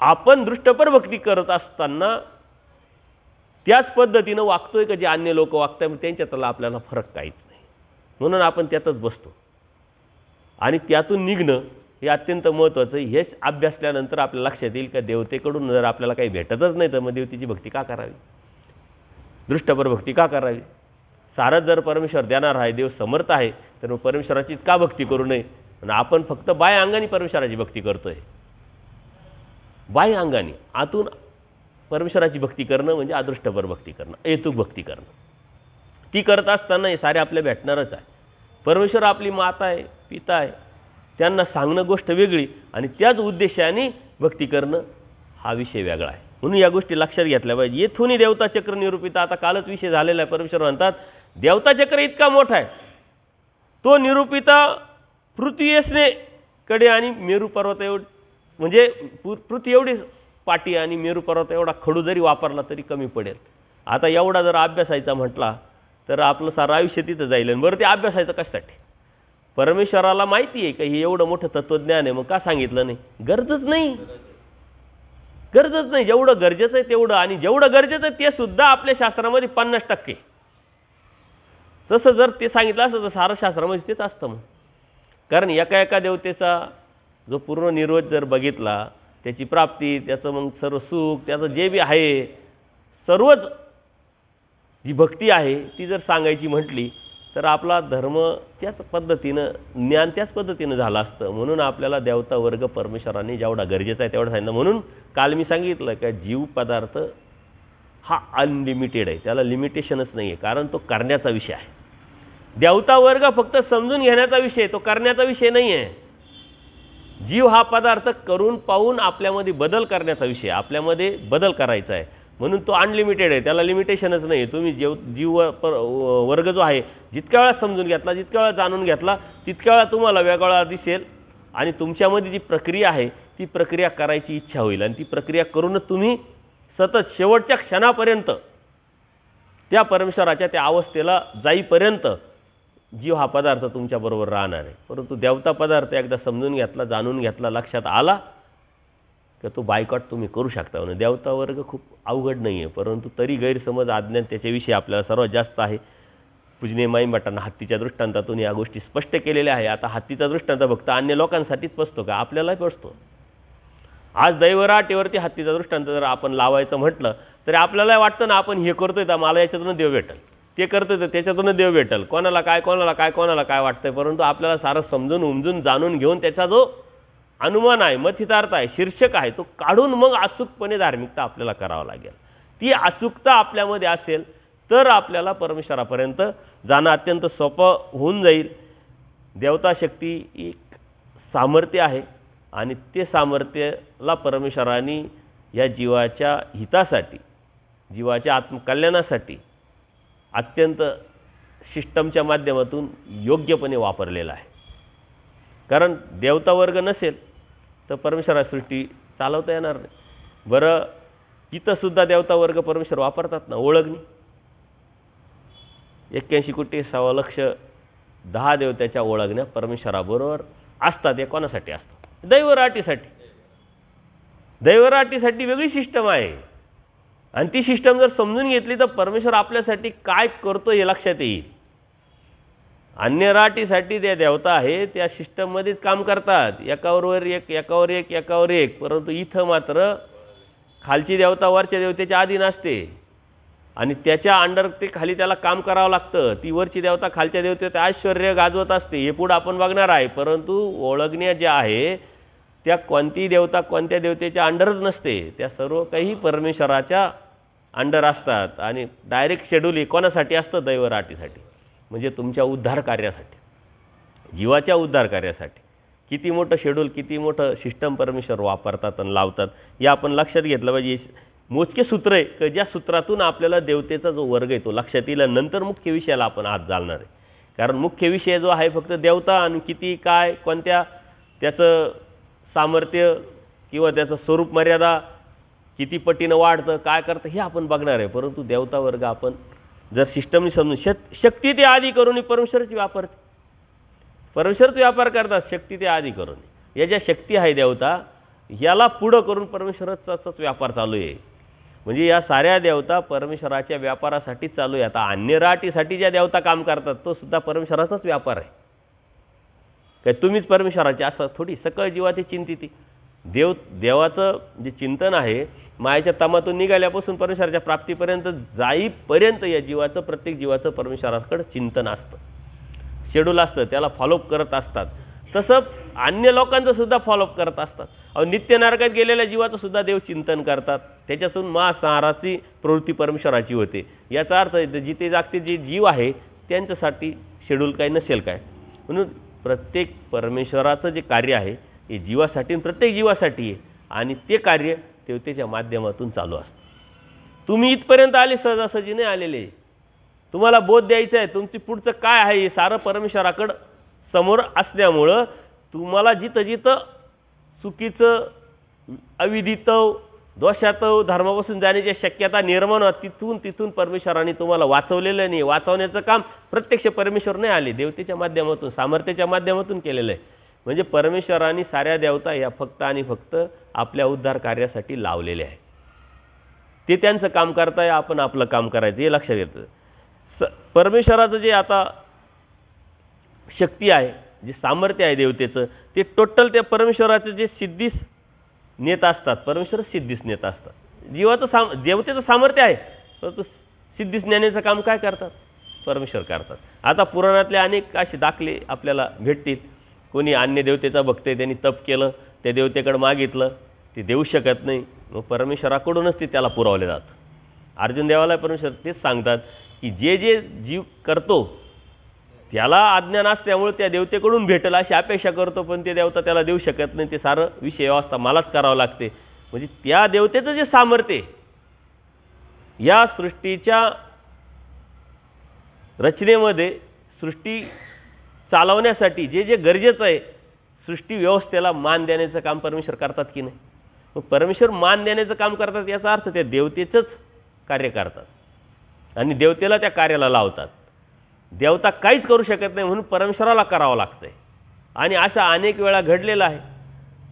आपण दृष्टपर भक्ती करत असताना त्याच पद्धतीनं वागतोय का जे अन्य लोक वागताय, मग त्यांच्यातला आपल्याला फरक काहीच नाही. म्हणून आपण त्यातच बसतो, आणि त्यातून निघणं हे अत्यंत महत्त्वाचं. हेच अभ्यासल्यानंतर आपल्याला लक्षात येईल का देवतेकडून जर आपल्याला काही भेटतच नाही तर मग देवतेची भक्ती का करावी, दृष्टपर भक्ती का करावी. सारं जर परमेश्वर देणार आहे, देव समर्थ आहे, तर मग परमेश्वराचीच का भक्ती करू नये. आणि आपण फक्त बाह्य अंगाने परमेश्वराची भक्ती करतो आहे. बाह्य अंगाने, आतून परमेश्वराची भक्ती करणं म्हणजे अदृष्टपर भक्ती करणं, हेतुक भक्ती करणं. ती करत असताना हे सारे आपल्या भेटणारच आहे. परमेश्वर आपली माता आहे, पिता आहे, त्यांना सांगणं गोष्ट वेगळी आणि त्याच उद्देशाने भक्ती करणं हा विषय वेगळा आहे. म्हणून या गोष्टी लक्षात घेतल्या पाहिजे. येथूनही देवताचक्र निरूपिता, आता कालच विषय झालेला आहे. परमेश्वर म्हणतात देवताचक्र इतका मोठा आहे, तो निरूपिता पृथ्वीसने कडे आणि मेरू पर्वत एवढी, म्हणजे पृथ्वी एवढी पाटी आणि मेरू पर्वत एवढा खडू जरी वापरला तरी कमी पडेल. आता एवढा जर अभ्यासायचा म्हटला तर आपलं सारं आयुष्य तिथं जाईल. आणि बरं ते अभ्यासायचं कशासाठी, परमेश्वराला माहिती आहे का हे एवढं मोठं तत्त्वज्ञान आहे, मग का सांगितलं नाही. गरजच नाही, गरजच नाही. जेवढं गरजेचं आहे तेवढं, आणि जेवढं गरजेचं आहे ते सुद्धा आपल्या शास्त्रामध्ये 50%. तसं जर ते सांगितलं असतं तर सारं शास्त्रामध्ये तेच असतं. मग कारण एका देवतेचा जो पूर्ण निर्वच जर बघितला, त्याची प्राप्ती, त्याचं मग सर्व सुख, त्याचं जे बी आहे सर्वच जी भक्ती आहे ती जर सांगायची म्हटली तर आपला धर्म त्याच पद्धतीनं, ज्ञान त्याच पद्धतीनं झालं असतं. म्हणून आपल्याला देवता वर्ग परमेश्वराने जेवढा गरजेचा आहे तेवढं सांगितलं. म्हणून काल मी सांगितलं का जीव पदार्थ हा अनलिमिटेड आहे, त्याला लिमिटेशनच नाही आहे, कारण तो करण्याचा विषय आहे. देवता वर्ग फक्त समजून घेण्याचा विषय, तो करण्याचा विषय नाही आहे. जीव हा पदार्थ करून पाहून आपल्यामध्ये बदल करण्याचा विषय, आपल्यामध्ये बदल करायचा आहे. म्हणून तो अनलिमिटेड आहे, त्याला लिमिटेशनच नाही. तुम्ही जीव वर्ग जो आहे जितक्या वेळा समजून घेतला, जितक्या वेळा जाणून घेतला, तितक्या वेळा तुम्हाला वेगळा दिसेल आणि तुमच्यामध्ये जी प्रक्रिया आहे ती प्रक्रिया करायची इच्छा होईल. आणि ती प्रक्रिया करूनच तुम्ही सतत शेवटच्या क्षणापर्यंत त्या परमेश्वराच्या त्या अवस्थेला जाईपर्यंत जीव हा पदार्थ तुमच्याबरोबर राहणार आहे. परंतु देवता पदार्थ एकदा समजून घेतला, जाणून घेतला, लक्षात आला की तो बायकॉट तुम्ही करू शकता. म्हणून देवता वर्ग खूप अवघड नाही आहे, परंतु तरी गैरसमज, अज्ञान त्याच्याविषयी आपल्याला सर्वात जास्त आहे. पूजनीय माईंभटांना हत्तीच्या दृष्टांतातून या गोष्टी स्पष्ट केलेल्या आहे. आता हत्तीचा दृष्टांत फक्त अन्य लोकांसाठीच पसतो का, आपल्यालाही पसतो. आज दैवराटीवरती हत्तीचा दृष्टांत जर आपण लावायचं म्हटलं तरी आपल्याला वाटतं ना आपण हे करतोय तर मला याच्यातून देव भेटेल, ते करतोय तर त्याच्यातून देव भेटेल, कोणाला काय वाटतंय. परंतु आपल्याला सारं समजून उमजून जाणून घेऊन त्याचा जो अनुमान आहे, मथितार्थ आहे, शीर्षक आहे, तो काढून मग अचूकपणे धार्मिकता आपल्याला करावं लागेल. ती अचूकता आपल्यामध्ये असेल तर आपल्याला परमेश्वरापर्यंत जाणं अत्यंत सोपं होऊन जाईल. देवताशक्ती एक सामर्थ्य आहे आणि ते सामर्थ्याला परमेश्वराने या जीवाच्या हितासाठी, जीवाच्या आत्मकल्याणासाठी अत्यंत सिस्टमच्या माध्यमातून योग्यपणे वापरलेला आहे. कारण देवता वर्ग नसेल तर परमेश्वरा सृष्टी चालवता येणार नाही. बरं इथंसुद्धा देवता वर्ग परमेश्वर वापरतात ना, ओळखणी 81,10,00,000 देवत्याच्या ओळखण्या परमेश्वराबरोबर असतात. हे कोणासाठी असतात, दैवराटीसाठी. दैवराटीसाठी वेगळी सिस्टम आहे आणि ती सिस्टम जर समजून घेतली तर परमेश्वर आपल्यासाठी काय करतो हे लक्षात येईल. अन्य राटीसाठी त्या देवता आहे त्या सिस्टममध्येच काम करतात, एकावर एक. परंतु इथं मात्र खालची देवता वरच्या देवतेच्या अधीन असते आणि त्याच्या अंडर ते खाली त्याला काम करावं लागतं. ती वरची देवता खालच्या देवतेत ऐश्वर्य गाजवत असते, हे पुढं आपण बघणार आहे. परंतु ओळखण्या ज्या आहे त्या कोणती देवता कोणत्या देवतेच्या अंडरच नसते, त्या सर्व काही परमेश्वराच्या अंडर असतात. आणि डायरेक्ट शेड्यूल हे कोणासाठी असतं, दैवराटीसाठी, म्हणजे तुमच्या उद्धार कार्यासाठी, जीवाच्या उद्धार कार्यासाठी. किती मोठं शेड्यूल, किती मोठं सिस्टम परमेश्वर वापरतात आणि लावतात हे आपण लक्षात घेतलं पाहिजे. मोजके सूत्र आहे की ज्या सूत्रातून आपल्याला देवतेचा जो वर्ग आहे तो लक्षात येईल. नंतर मुख्य विषयाला आपण आज जाणार आहे, कारण मुख्य विषय जो आहे फक्त देवता आणि किती काय कोणत्या त्याचं सामर्थ्य किंवा त्याचं स्वरूप मर्यादा किती पटीनं वाढतं, काय करतं हे आपण बघणार आहे. परंतु देवता वर्ग आपण जर सिस्टमनी समजून शक्ती ते आधी करून परमेश्वराची वापरते, परमेश्वरच व्यापार करतात शक्ती ते आधी करून. या ज्या शक्ती आहे देवता याला पुढं करून परमेश्वराचाच व्यापार चालू आहे. म्हणजे या साऱ्या देवता परमेश्वराच्या व्यापारासाठी चालू आहे. आता अन्य राटीसाठी ज्या देवता काम करतात तो सुद्धा परमेश्वराचाच व्यापार आहे. काय तुम्हीच परमेश्वराचे असं थोडी, सकळ जीवा ते चिंतिती. देवाचं जे चिंतन आहे मायेच्या तमातून निघाल्यापासून परमेश्वराच्या प्राप्तीपर्यंत जाईपर्यंत या जीवाचं, प्रत्येक जीवाचं परमेश्वराकडे चिंतन असतं, शेड्यूल असतं, त्याला फॉलोअप करत असतात. तसं अन्य लोकांचं सुद्धा फॉलोअप करत असतात. नित्य नरकात गेलेल्या जीवाचं सुद्धा देव चिंतन करतात. त्याच्यातून महासंहाराची प्रवृत्ती परमेश्वराची होते. याचा अर्थ जिथे जागते जे जीव आहे त्यांच्यासाठी शेड्यूल काय नसेल काय. म्हणून प्रत्येक परमेश्वराचं जे कार्य आहे हे जीवासाठी, प्रत्येक जीवासाठी आहे, आणि ते कार्य देवतेच्या माध्यमातून चालू असतं. तुम्ही इथपर्यंत आले सहजासहजी नाही आलेले. तुम्हाला बोध द्यायचा आहे, तुमची पुढचं काय आहे हे सारं परमेश्वराकडं समोर असल्यामुळं तुम्हाला जिथं जिथं चुकीचं, अविदितव, दोषातव, धर्मापासून जाण्याची शक्यता निर्माण होत, तिथून परमेश्वराने तुम्हाला वाचवलेलं नाही. वाचवण्याचं काम प्रत्यक्ष परमेश्वर नाही आले, देवतेच्या माध्यमातून, सामर्थ्याच्या माध्यमातून केलेलं आहे. म्हणजे परमेश्वराने साऱ्या देवता या फक्त आणि फक्त आपल्या उद्धार कार्यासाठी लावलेले आहे. ते त्यांचं काम करताय, आपण आपलं काम करायचं हे लक्षात येतं. परमेश्वराचं जे आता शक्ती आहे, जे सामर्थ्य आहे देवतेचं, ते टोटल त्या परमेश्वराचं जे सिद्धीस नेत असतात, परमेश्वर सिद्धीस नेत असतात. जीवाचं देवतेचं सामर्थ्य आहे, परंतु सिद्धीस नेण्याचं काम काय करतात? परमेश्वर करतात. आता पुराणातले अनेक असे दाखले आपल्याला भेटतील. कोणी अन्य देवतेचा भक्त आहे, त्यांनी तप केलं, त्या देवतेकडे मागितलं, ते देऊ शकत नाही, मग परमेश्वराकडूनच ते त्याला पुरवले जातं. अर्जुन देवाला परमेश्वर तेच सांगतात की जे जे जीव करतो त्याला अज्ञान असल्यामुळे त्या देवतेकडून भेटेल अशी अपेक्षा करतो, पण ते देवता त्याला देऊ शकत नाही. ते सारं विषय व्यवस्था मलाच करावं लागते. म्हणजे त्या देवतेचं जे सामर्थ्य या सृष्टीच्या रचनेमध्ये, सृष्टी चालवण्यासाठी जे जे गरजेचं आहे, सृष्टी व्यवस्थेला मान देण्याचं काम परमेश्वर करतात की नाही? मग परमेश्वर मान देण्याचं काम करतात याचा अर्थ ते देवतेचंच कार्य करतात आणि देवतेला त्या कार्याला लावतात. देवता काहीच करू शकत नाही म्हणून परमेश्वराला करावं लागतं आहे. आणि अशा अनेक वेळा घडलेलं आहे.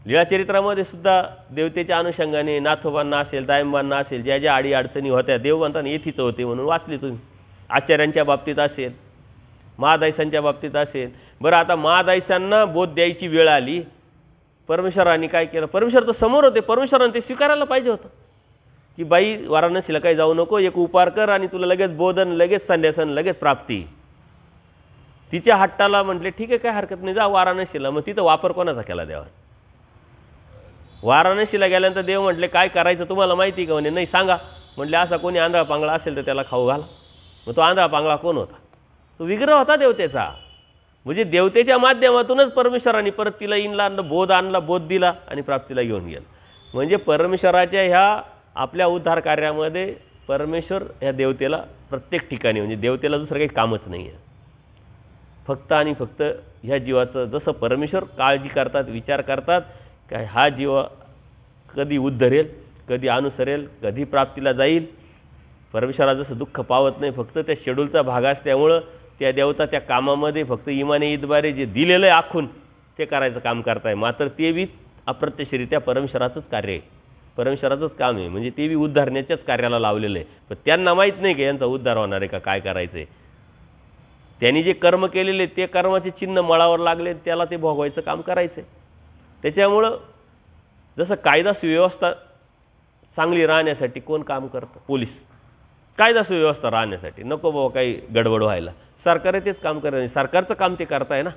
लीळाचरित्रामध्ये सुद्धा देवतेच्या अनुषंगाने नाथोबांना असेल, दायंबांना असेल, ज्या ज्या अडीअडचणी होत्या देव म्हणताना येथीचं होते म्हणून वाचली तुम्ही. आचार्यांच्या बाबतीत असेल, महादायसांच्या बाबतीत असेल. बरं, आता महादायसांना बोध द्यायची वेळ आली, परमेश्वराने काय केलं? परमेश्वर तर समोर होते, परमेश्वराने ते स्वीकारायला पाहिजे होतं की बाई वाराणसीला काही जाऊ नको, एक उपार कर आणि तुला लगेच बोधन, लगेच संन्यासन, लगेच प्राप्ती. तिच्या हट्टाला म्हटले ठीक आहे, काय हरकत नाही, जा वाराणसीला. मग तिथं वापर कोणाचा केला देवा? वाराणसीला गेल्यानंतर देव म्हटले काय करायचं तुम्हाला माहिती का? म्हणे नाही, सांगा. म्हटले असा कोणी आंधळा पांगळा असेल तर त्याला खाऊ घाला. मग तो आंधळा पांगळा कोण होता? तो विग्रह होता देवतेचा. म्हणजे देवतेच्या माध्यमातूनच परमेश्वराने परत तिला इनला बोध आणला, बोध दिला आणि प्राप्तीला घेऊन गेला. म्हणजे परमेश्वराच्या ह्या आपल्या उद्धार कार्यामध्ये परमेश्वर ह्या देवतेला प्रत्येक ठिकाणी, म्हणजे देवतेला दुसरं काही कामच नाही आहे. फक्त आणि फक्त ह्या जीवाचं जसं परमेश्वर काळजी करतात, विचार करतात काय हा जीव कधी उद्धरेल, कधी अनुसरेल, कधी प्राप्तीला जाईल. परमेश्वरा जसं दुःख पावत नाही, फक्त त्या शेड्यूलचा भाग असल्यामुळं त्या देवता त्या कामामध्ये फक्त इमाने ईदबारे जे दिलेलं आहे आखून ते करायचं काम करताय. मात्र ते बी अप्रत्यक्षरित्या परमेश्वराचंच कार्य आहे, परमेश्वराचंच काम आहे. म्हणजे ते बी उद्धारण्याच्याच कार्याला लावलेलं आहे. पण त्यांना माहीत नाही की यांचा उद्धार होणार आहे का, काय करायचं आहे. त्यांनी जे कर्म केलेले ते कर्माचे चिन्ह मळावर लागले, त्याला ते भोगवायचं काम करायचं आहे. त्याच्यामुळं जसं कायदा सुव्यवस्था चांगली राहण्यासाठी कोण काम करतं? पोलीस. कायदा सुव्यवस्था राहण्यासाठी नको बाबा काही गडबड व्हायला, सरकार तेच काम करत नाही. सरकारचं काम ते करताय ना,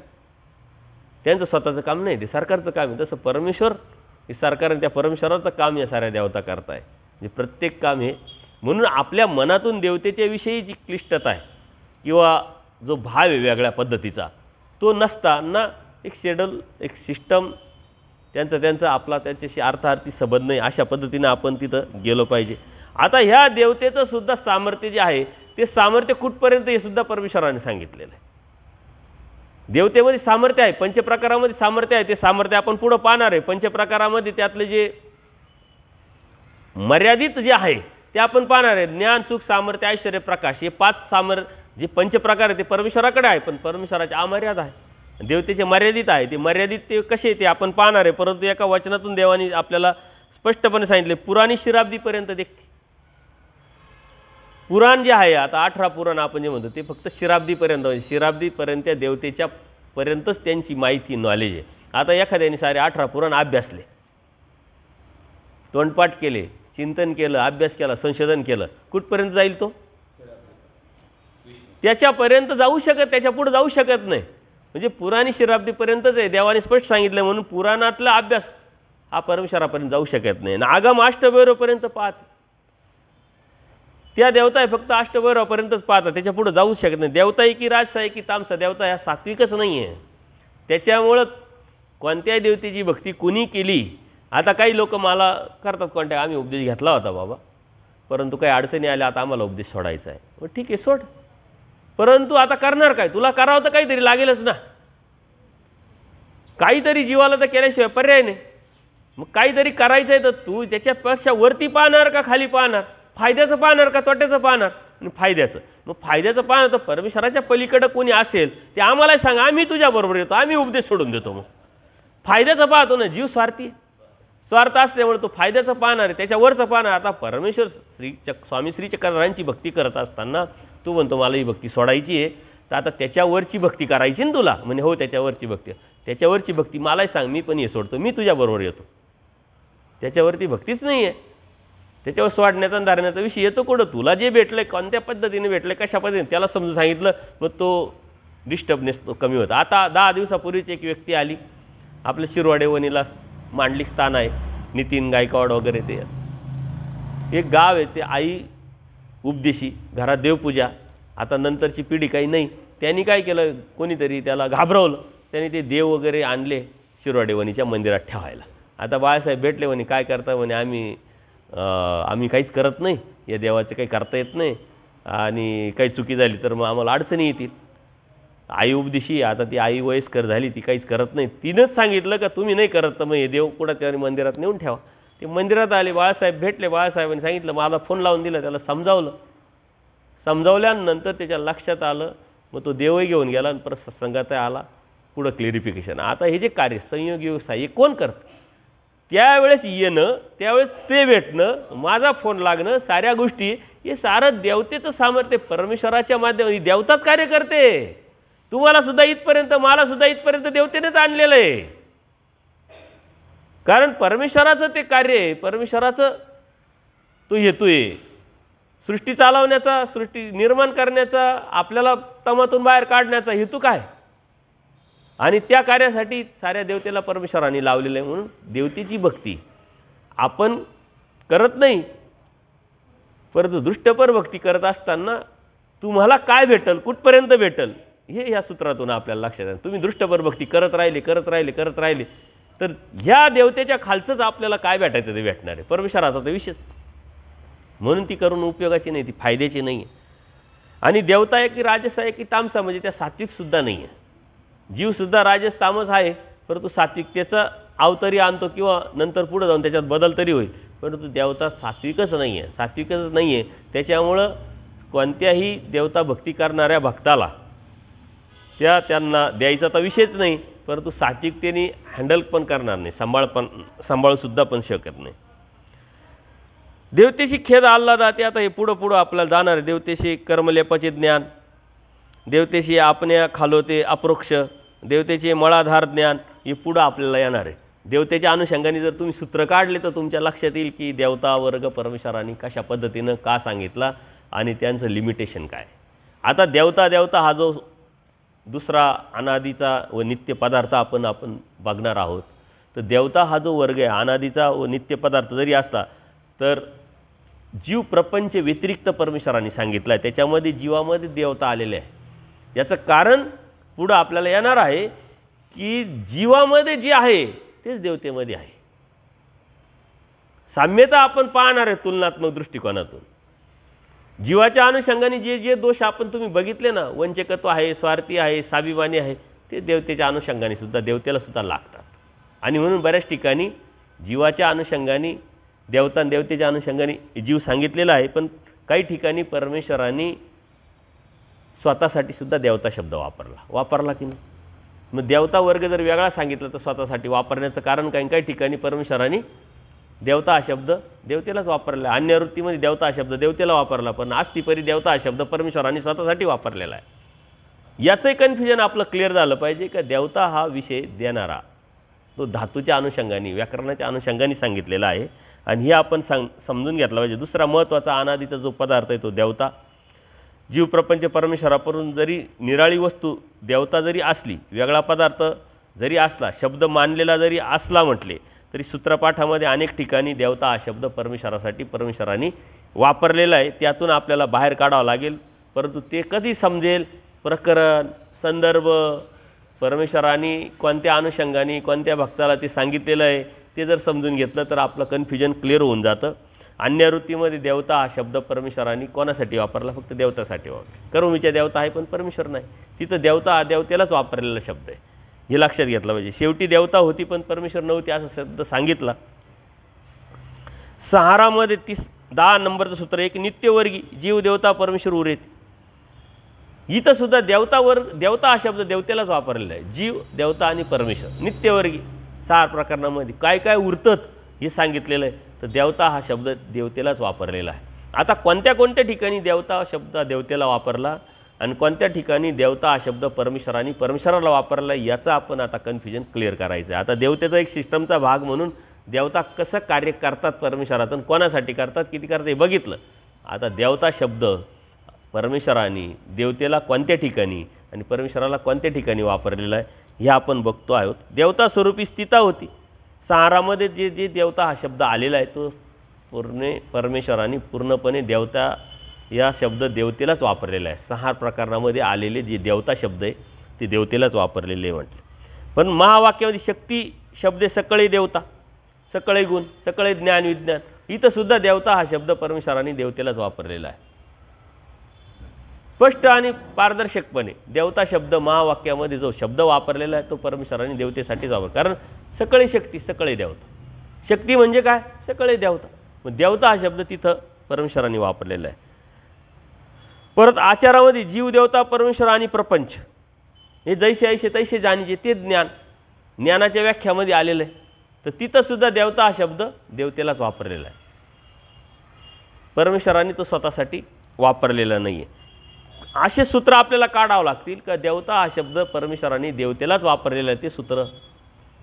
त्यांचं स्वतःचं काम नाही, ते सरकारचं काम आहे. तसं परमेश्वर हे सरकार, त्या परमेश्वराचं काम या साऱ्या देवता करताय. म्हणजे प्रत्येक काम हे, म्हणून आपल्या मनातून देवतेच्या विषयी जी क्लिष्टता आहे किंवा जो भाव आहे वेगळ्या पद्धतीचा तो नसताना एक शेड्यूल, एक सिस्टम, त्यांचा आपला त्याच्याशी अर्थार्थी संबंध नाही, अशा पद्धतीनं आपण तिथं गेलो पाहिजे. आता ह्या देवतेचं सुद्धा सामर्थ्य जे आहे ते सामर्थ्य कुठपर्यंत हे सुद्धा परमेश्वराने सांगितलेलं आहे. देवतेमध्ये सामर्थ्य आहे, पंचप्रकारामध्ये सामर्थ्य आहे. ते सामर्थ्य आपण पुढं पाहणार आहे. पंचप्रकारामध्ये त्यातले जे मर्यादित जे आहे ते आपण पाहणार आहे. ज्ञान, सुख, सामर्थ्य, ऐश्वर्य, प्रकाश, हे 5 जे पंचप्रकार आहे ते परमेश्वराकडे आहे, पण परमेश्वराचे अमर्याद आहे. देवतेचे मर्यादित आहे. ते मर्यादित ते कसे ते आपण पाहणार आहे. परंतु एका वचनातून देवाने आपल्याला स्पष्टपणे सांगितले, पुराणी शिराब्दीपर्यंत देखते. पुराण जे आहे, आता 18 पुराण आपण जे म्हणतो ते फक्त शिराब्दीपर्यंत, म्हणजे शिराब्दीपर्यंत देवतेच्या पर्यंतच त्यांची माहिती नॉलेज आहे. आता एखाद्याने सारे 18 पुराण अभ्यासले, तोंडपाठ केले, चिंतन केलं, अभ्यास केला, संशोधन केलं, कुठपर्यंत जाईल तो? त्याच्यापर्यंत जाऊ शकत, त्याच्या पुढे जाऊ शकत नाही. म्हणजे पुराणी शिराब्दीपर्यंतच आहे. देवाने स्पष्ट सांगितलं म्हणून पुराणातला अभ्यास हा परमेश्वरापर्यंत जाऊ शकत नाही. आणि आगम अष्टभैरवपर्यंत पाहत त्या देवता आहे, फक्त अष्टभैरवापर्यंतच पाहतात, त्याच्या पुढे जाऊ शकत नाही. देवता आहे की राजसा आहे की तामसा, देवता ह्या सात्विकच नाही आहे. त्याच्यामुळं कोणत्याही देवतेची भक्ती कुणी केली, आता काही लोक मला करतात कोणत्या, आम्ही उपदेश घेतला होता बाबा, परंतु काही अडचणी आल्या, आता आम्हाला उपदेश सोडायचा आहे. मग ठीक आहे सोड, परंतु आता करणार काय? तुला करावं तर काहीतरी लागेलच ना, काहीतरी जीवाला तर केल्याशिवाय पर्याय नाही. मग काहीतरी करायचं आहे तर तू त्याच्यापेक्षा वरती पाहणार का खाली पाहणार? फायद्याचं पाहणार का तोट्याचं पाहणार? आणि फायद्याचं. मग फायद्याचं पाहणार तर परमेश्वराच्या पलीकडं कोणी असेल ते आम्हाला सांगा, आम्ही तुझ्याबरोबर येतो, आम्ही उपदेश सोडून देतो. मग फायद्याचं पाहतो ना, जीव स्वार्थी, स्वार्थ असल्यामुळे तो फायद्याचं पाहणार आहे, त्याच्यावरचं पाहणार. आता परमेश्वर स्वामी श्री चक्रधरांची भक्ती करत असताना तू म्हणतो मला ही भक्ती सोडायची आहे, तर आता त्याच्यावरची भक्ती करायची ना तुला. म्हणजे हो त्याच्यावरची भक्ती, त्याच्यावरची भक्ती मलाही सांग, मी पण हे सोडतो, मी तुझ्याबरोबर येतो. त्याच्यावरती भक्तीच नाही आहे, त्याच्यावर सोडण्याचा आणि धरण्याचा विषय येतो कुठं? तुला जे भेटलं आहे, कोणत्या पद्धतीने भेटलं आहे, कशा पद्धतीने त्याला समजून सांगितलं, मग तो डिस्टर्बनेस तो कमी होता. आता 10 दिवसापूर्वीच एक व्यक्ती आली, आपलं शिरवाडे वणीला मांडलिक स्थान आहे, नितीन गायकवाड वगैरे, ते एक गाव आहे, ते आई उपदेशी, घरात देवपूजा. आता नंतरची पिढी काही नाही, त्यांनी काय केलं, कोणीतरी त्याला घाबरवलं, त्यांनी ते देव वगैरे आणले शिरवाडे वणीच्या मंदिरात ठेवायला. आता बाळासाहेब भेटले, म्हणे काय करता? म्हणे आम्ही काहीच करत नाही, या देवाचे काही करता येत नाही, आणि काही चुकी झाली तर मग आम्हाला अडचणी येतील. आई उपदेशी, आता ती आई वयस्कर झाली, ती काहीच करत नाही. तिनंच सांगितलं का तुम्ही नाही करत तर मग हे देव कुठं मंदिरात नेऊन ठेवा. ते मंदिरात आले, बाळासाहेब भेटले, बाळासाहेबांनी सांगितलं, मला फोन लावून दिला, त्याला समजावल्यानंतर त्याच्या लक्षात आलं. मग तो देवही घेऊन गेला आणि परत सत्संगात आला, पुढं क्लिअरिफिकेशन. आता हे जे कार्य संयोग व्यवसाय हे कोण करतं? त्यावेळेस येणं, त्यावेळेस ते भेटणं, माझा फोन लागणं, साऱ्या गोष्टी, हे सारं देवतेचं सामर्थ्य परमेश्वराच्या माध्यमाने देवताच कार्य करते. तुम्हाला सुद्धा इथपर्यंत, मला सुद्धा इथपर्यंत देवतेनेच आणलेलं आहे. कारण परमेश्वराचं ते कार्य आहे, परमेश्वराचं तो हेतू आहे सृष्टी चालवण्याचा, सृष्टी निर्माण करण्याचा, आपल्याला तमातून बाहेर काढण्याचा हेतू काय? आणि त्या कार्यासाठी साऱ्या देवतेला परमेश्वराने लावलेलं आहे. म्हणून देवतेची भक्ती आपण करत नाही, परंतु दृष्टपर भक्ती करत असताना तुम्हाला काय भेटल, कुठपर्यंत भेटल, हे ह्या सूत्रातून आपल्याला लक्षात येतं. तुम्ही दृष्टपर भक्ती करत राहिले तर ह्या देवतेच्या खालचंच आपल्याला काय भेटायचं ते भेटणार आहे. परमेश्वराचा तर विशेष, म्हणून ती करून उपयोगाची नाही, ती फायद्याची नाही आहे. आणि देवता आहे की राजस आहे की तामसा, म्हणजे त्या सात्विकसुद्धा नाही आहे. जीवसुद्धा राजस तामस आहे, परंतु सात्विकतेचा अवतरी आणतो किंवा नंतर पुढे जाऊन त्याच्यात बदल तरी होईल, परंतु देवता सात्विकच नाही आहे. त्याच्यामुळं कोणत्याही देवता भक्ती करणाऱ्या भक्ताला त्यांना द्यायचा तर विषयच नाही, परंतु सात्विकतेने हँडल पण करणार नाही, सांभाळूसुद्धा पण शकत नाही. देवतेशी खेद आल्हाद जाते. आता हे पुढं आपल्याला जाणार आहे. देवतेशी कर्मलेपाचे ज्ञान, देवतेशी आपण्या खालोते अप्रोक्ष, देवतेचे मळाधार ज्ञान, हे पुढं आपल्याला येणार आहे. देवतेच्या अनुषंगाने जर तुम्ही सूत्र काढले तर तुमच्या लक्षात येईल की देवता वर्ग परमेश्वराने कशा पद्धतीनं का सांगितला आणि त्यांचं लिमिटेशन काय. आता देवता हा जो दुसरा अनादीचा व नित्य पदार्थ आपण बघणार आहोत, तर देवता हा जो वर्ग आहे अनादीचा व नित्य पदार्थ जरी असला तर जीव प्रपंच व्यतिरिक्त परमेश्वराने सांगितला आहे, त्याच्यामध्ये जीवामध्ये देवता आलेले आहे. याचं कारण पुढं आपल्याला येणार आहे की जीवामध्ये जे आहे तेच देवतेमध्ये आहे. साम्यता आपण पाहणार आहे तुलनात्मक दृष्टिकोनातून. जीवाच्या अनुषंगाने जे दोष आपण तुम्ही बघितले ना, वंचकत्व आहे, स्वार्थी आहे, स्वाभिमानी आहे, ते देवतेच्या अनुषंगाने सुद्धा देवतेला सुद्धा लागतात. आणि म्हणून बऱ्याच ठिकाणी जीवाच्या अनुषंगाने देवता आणि देवतेच्या अनुषंगाने जीव सांगितलेला आहे, पण काही ठिकाणी परमेश्वराने स्वतःसाठी सुद्धा देवता शब्द वापरला की नाही. मग देवता वर्ग जर वेगळा सांगितला तर स्वतःसाठी वापरण्याचं कारण काही ठिकाणी परमेश्वराने देवता हा शब्द देवतेलाच वापरला. अन्य वृत्तीमध्ये देवता हा शब्द देवतेला वापरला, पण आस्तिपरी देवता हा शब्द परमेश्वराने स्वतःसाठी वापरलेला आहे. याचंही कन्फ्युजन आपलं क्लिअर झालं पाहिजे का देवता हा विषय देणारा तो धातूच्या अनुषंगाने व्याकरणाच्या अनुषंगाने सांगितलेला आहे आणि हे आपण समजून घेतलं पाहिजे. दुसरा महत्त्वाचा अनादीचा जो पदार्थ आहे तो देवता. जीव प्रपंच परमेश्वरापासून जरी निराळी वस्तू देवता जरी असली, वेगळा पदार्थ जरी असला, शब्द मानलेला जरी असला म्हटले तरी सूत्रपाठामध्ये अनेक ठिकाणी देवता हा शब्द परमेश्वरासाठी परमेश्वराने वापरलेला आहे. त्यातून आपल्याला बाहेर काढावं लागेल. परंतु ते कधी समजेल, प्रकरण संदर्भ परमेश्वराने कोणत्या अनुषंगाने कोणत्या भक्ताला ते सांगितलेलं आहे ते जर समजून घेतलं तर आपलं कन्फ्युजन क्लिअर होऊन जातं. अन्य वृत्तीमध्ये देवता हा शब्द परमेश्वराने कोणासाठी वापरला? फक्त देवतासाठी वापरला. कर्मविचा देवता आहे पण परमेश्वर नाही. तिथं देवता हा देवतेलाच वापरलेला शब्द आहे, हे लक्षात घेतलं पाहिजे. शेवटी देवता होती पण परमेश्वर नव्हती असा शब्द सांगितला. सहारामध्ये 10 नंबरचं सूत्र, एक नित्यवर्गी जीव देवता परमेश्वर उरेत. इथं सुद्धा देवता हा शब्द देवतेलाच वापरलेला आहे. जीव देवता आणि परमेश्वर नित्यवर्गी 6 प्रकरणामध्ये काय काय उरतात हे सांगितलेलं आहे. तर देवता हा शब्द देवतेलाच वापरलेला आहे. आता कोणत्या ठिकाणी देवता शब्द देवतेला वापरला आणि कोणत्या ठिकाणी देवता हा शब्द परमेश्वराला वापरला याचं आपण आता कन्फ्युजन क्लिअर करायचं आहे. आता देवतेचा एक सिस्टमचा भाग म्हणून देवता कसं कार्य करतात परमेश्वरातून, कोणासाठी करतात, किती करतात हे बघितलं. आता देवता शब्द परमेश्वराने देवतेला कोणत्या ठिकाणी आणि परमेश्वराला कोणत्या ठिकाणी वापरलेला आहे हे आपण बघतो आहोत. देवता स्वरूपी स्थिता होती. सहारामध्ये जे देवता हा शब्द आलेला आहे तो परमेश्वराने पूर्णपणे देवता या शब्द देवतेलाच वापरलेला आहे. 6 प्रकरणामध्ये आलेले जे देवता शब्द आहे ते देवतेलाच वापरलेले म्हटले. पण महावाक्यामध्ये शक्ती शब्दे सकळे देवता, सकळे गुण, सकळे ज्ञान विज्ञान, इथं सुद्धा देवता हा शब्द परमेश्वराने देवतेलाच वापरलेला आहे. स्पष्ट आणि पारदर्शकपणे देवता शब्द महावाक्यामध्ये जो शब्द वापरलेला आहे तो परमेश्वराने देवतेसाठीच वापर. कारण सकळे शक्ती सकळे देवता, शक्ती म्हणजे काय? सकळे देवता. मग देवता हा शब्द तिथं परमेश्वराने वापरलेला आहे. परत आचारामध्ये जीव देवता परमेश्वर आणि प्रपंच हे जैसे ऐसे तैसे जाणीचे ते ज्ञानाच्या व्याख्यामध्ये आलेलं आहे. तर तिथं सुद्धा देवता हा शब्द देवतेलाच वापरलेला आहे. परमेश्वराने तो स्वतःसाठी वापरलेला नाही आहे. असे सूत्र आपल्याला काढावं लागतील का देवता हा शब्द परमेश्वराने देवतेलाच वापरलेला आहे. ते सूत्र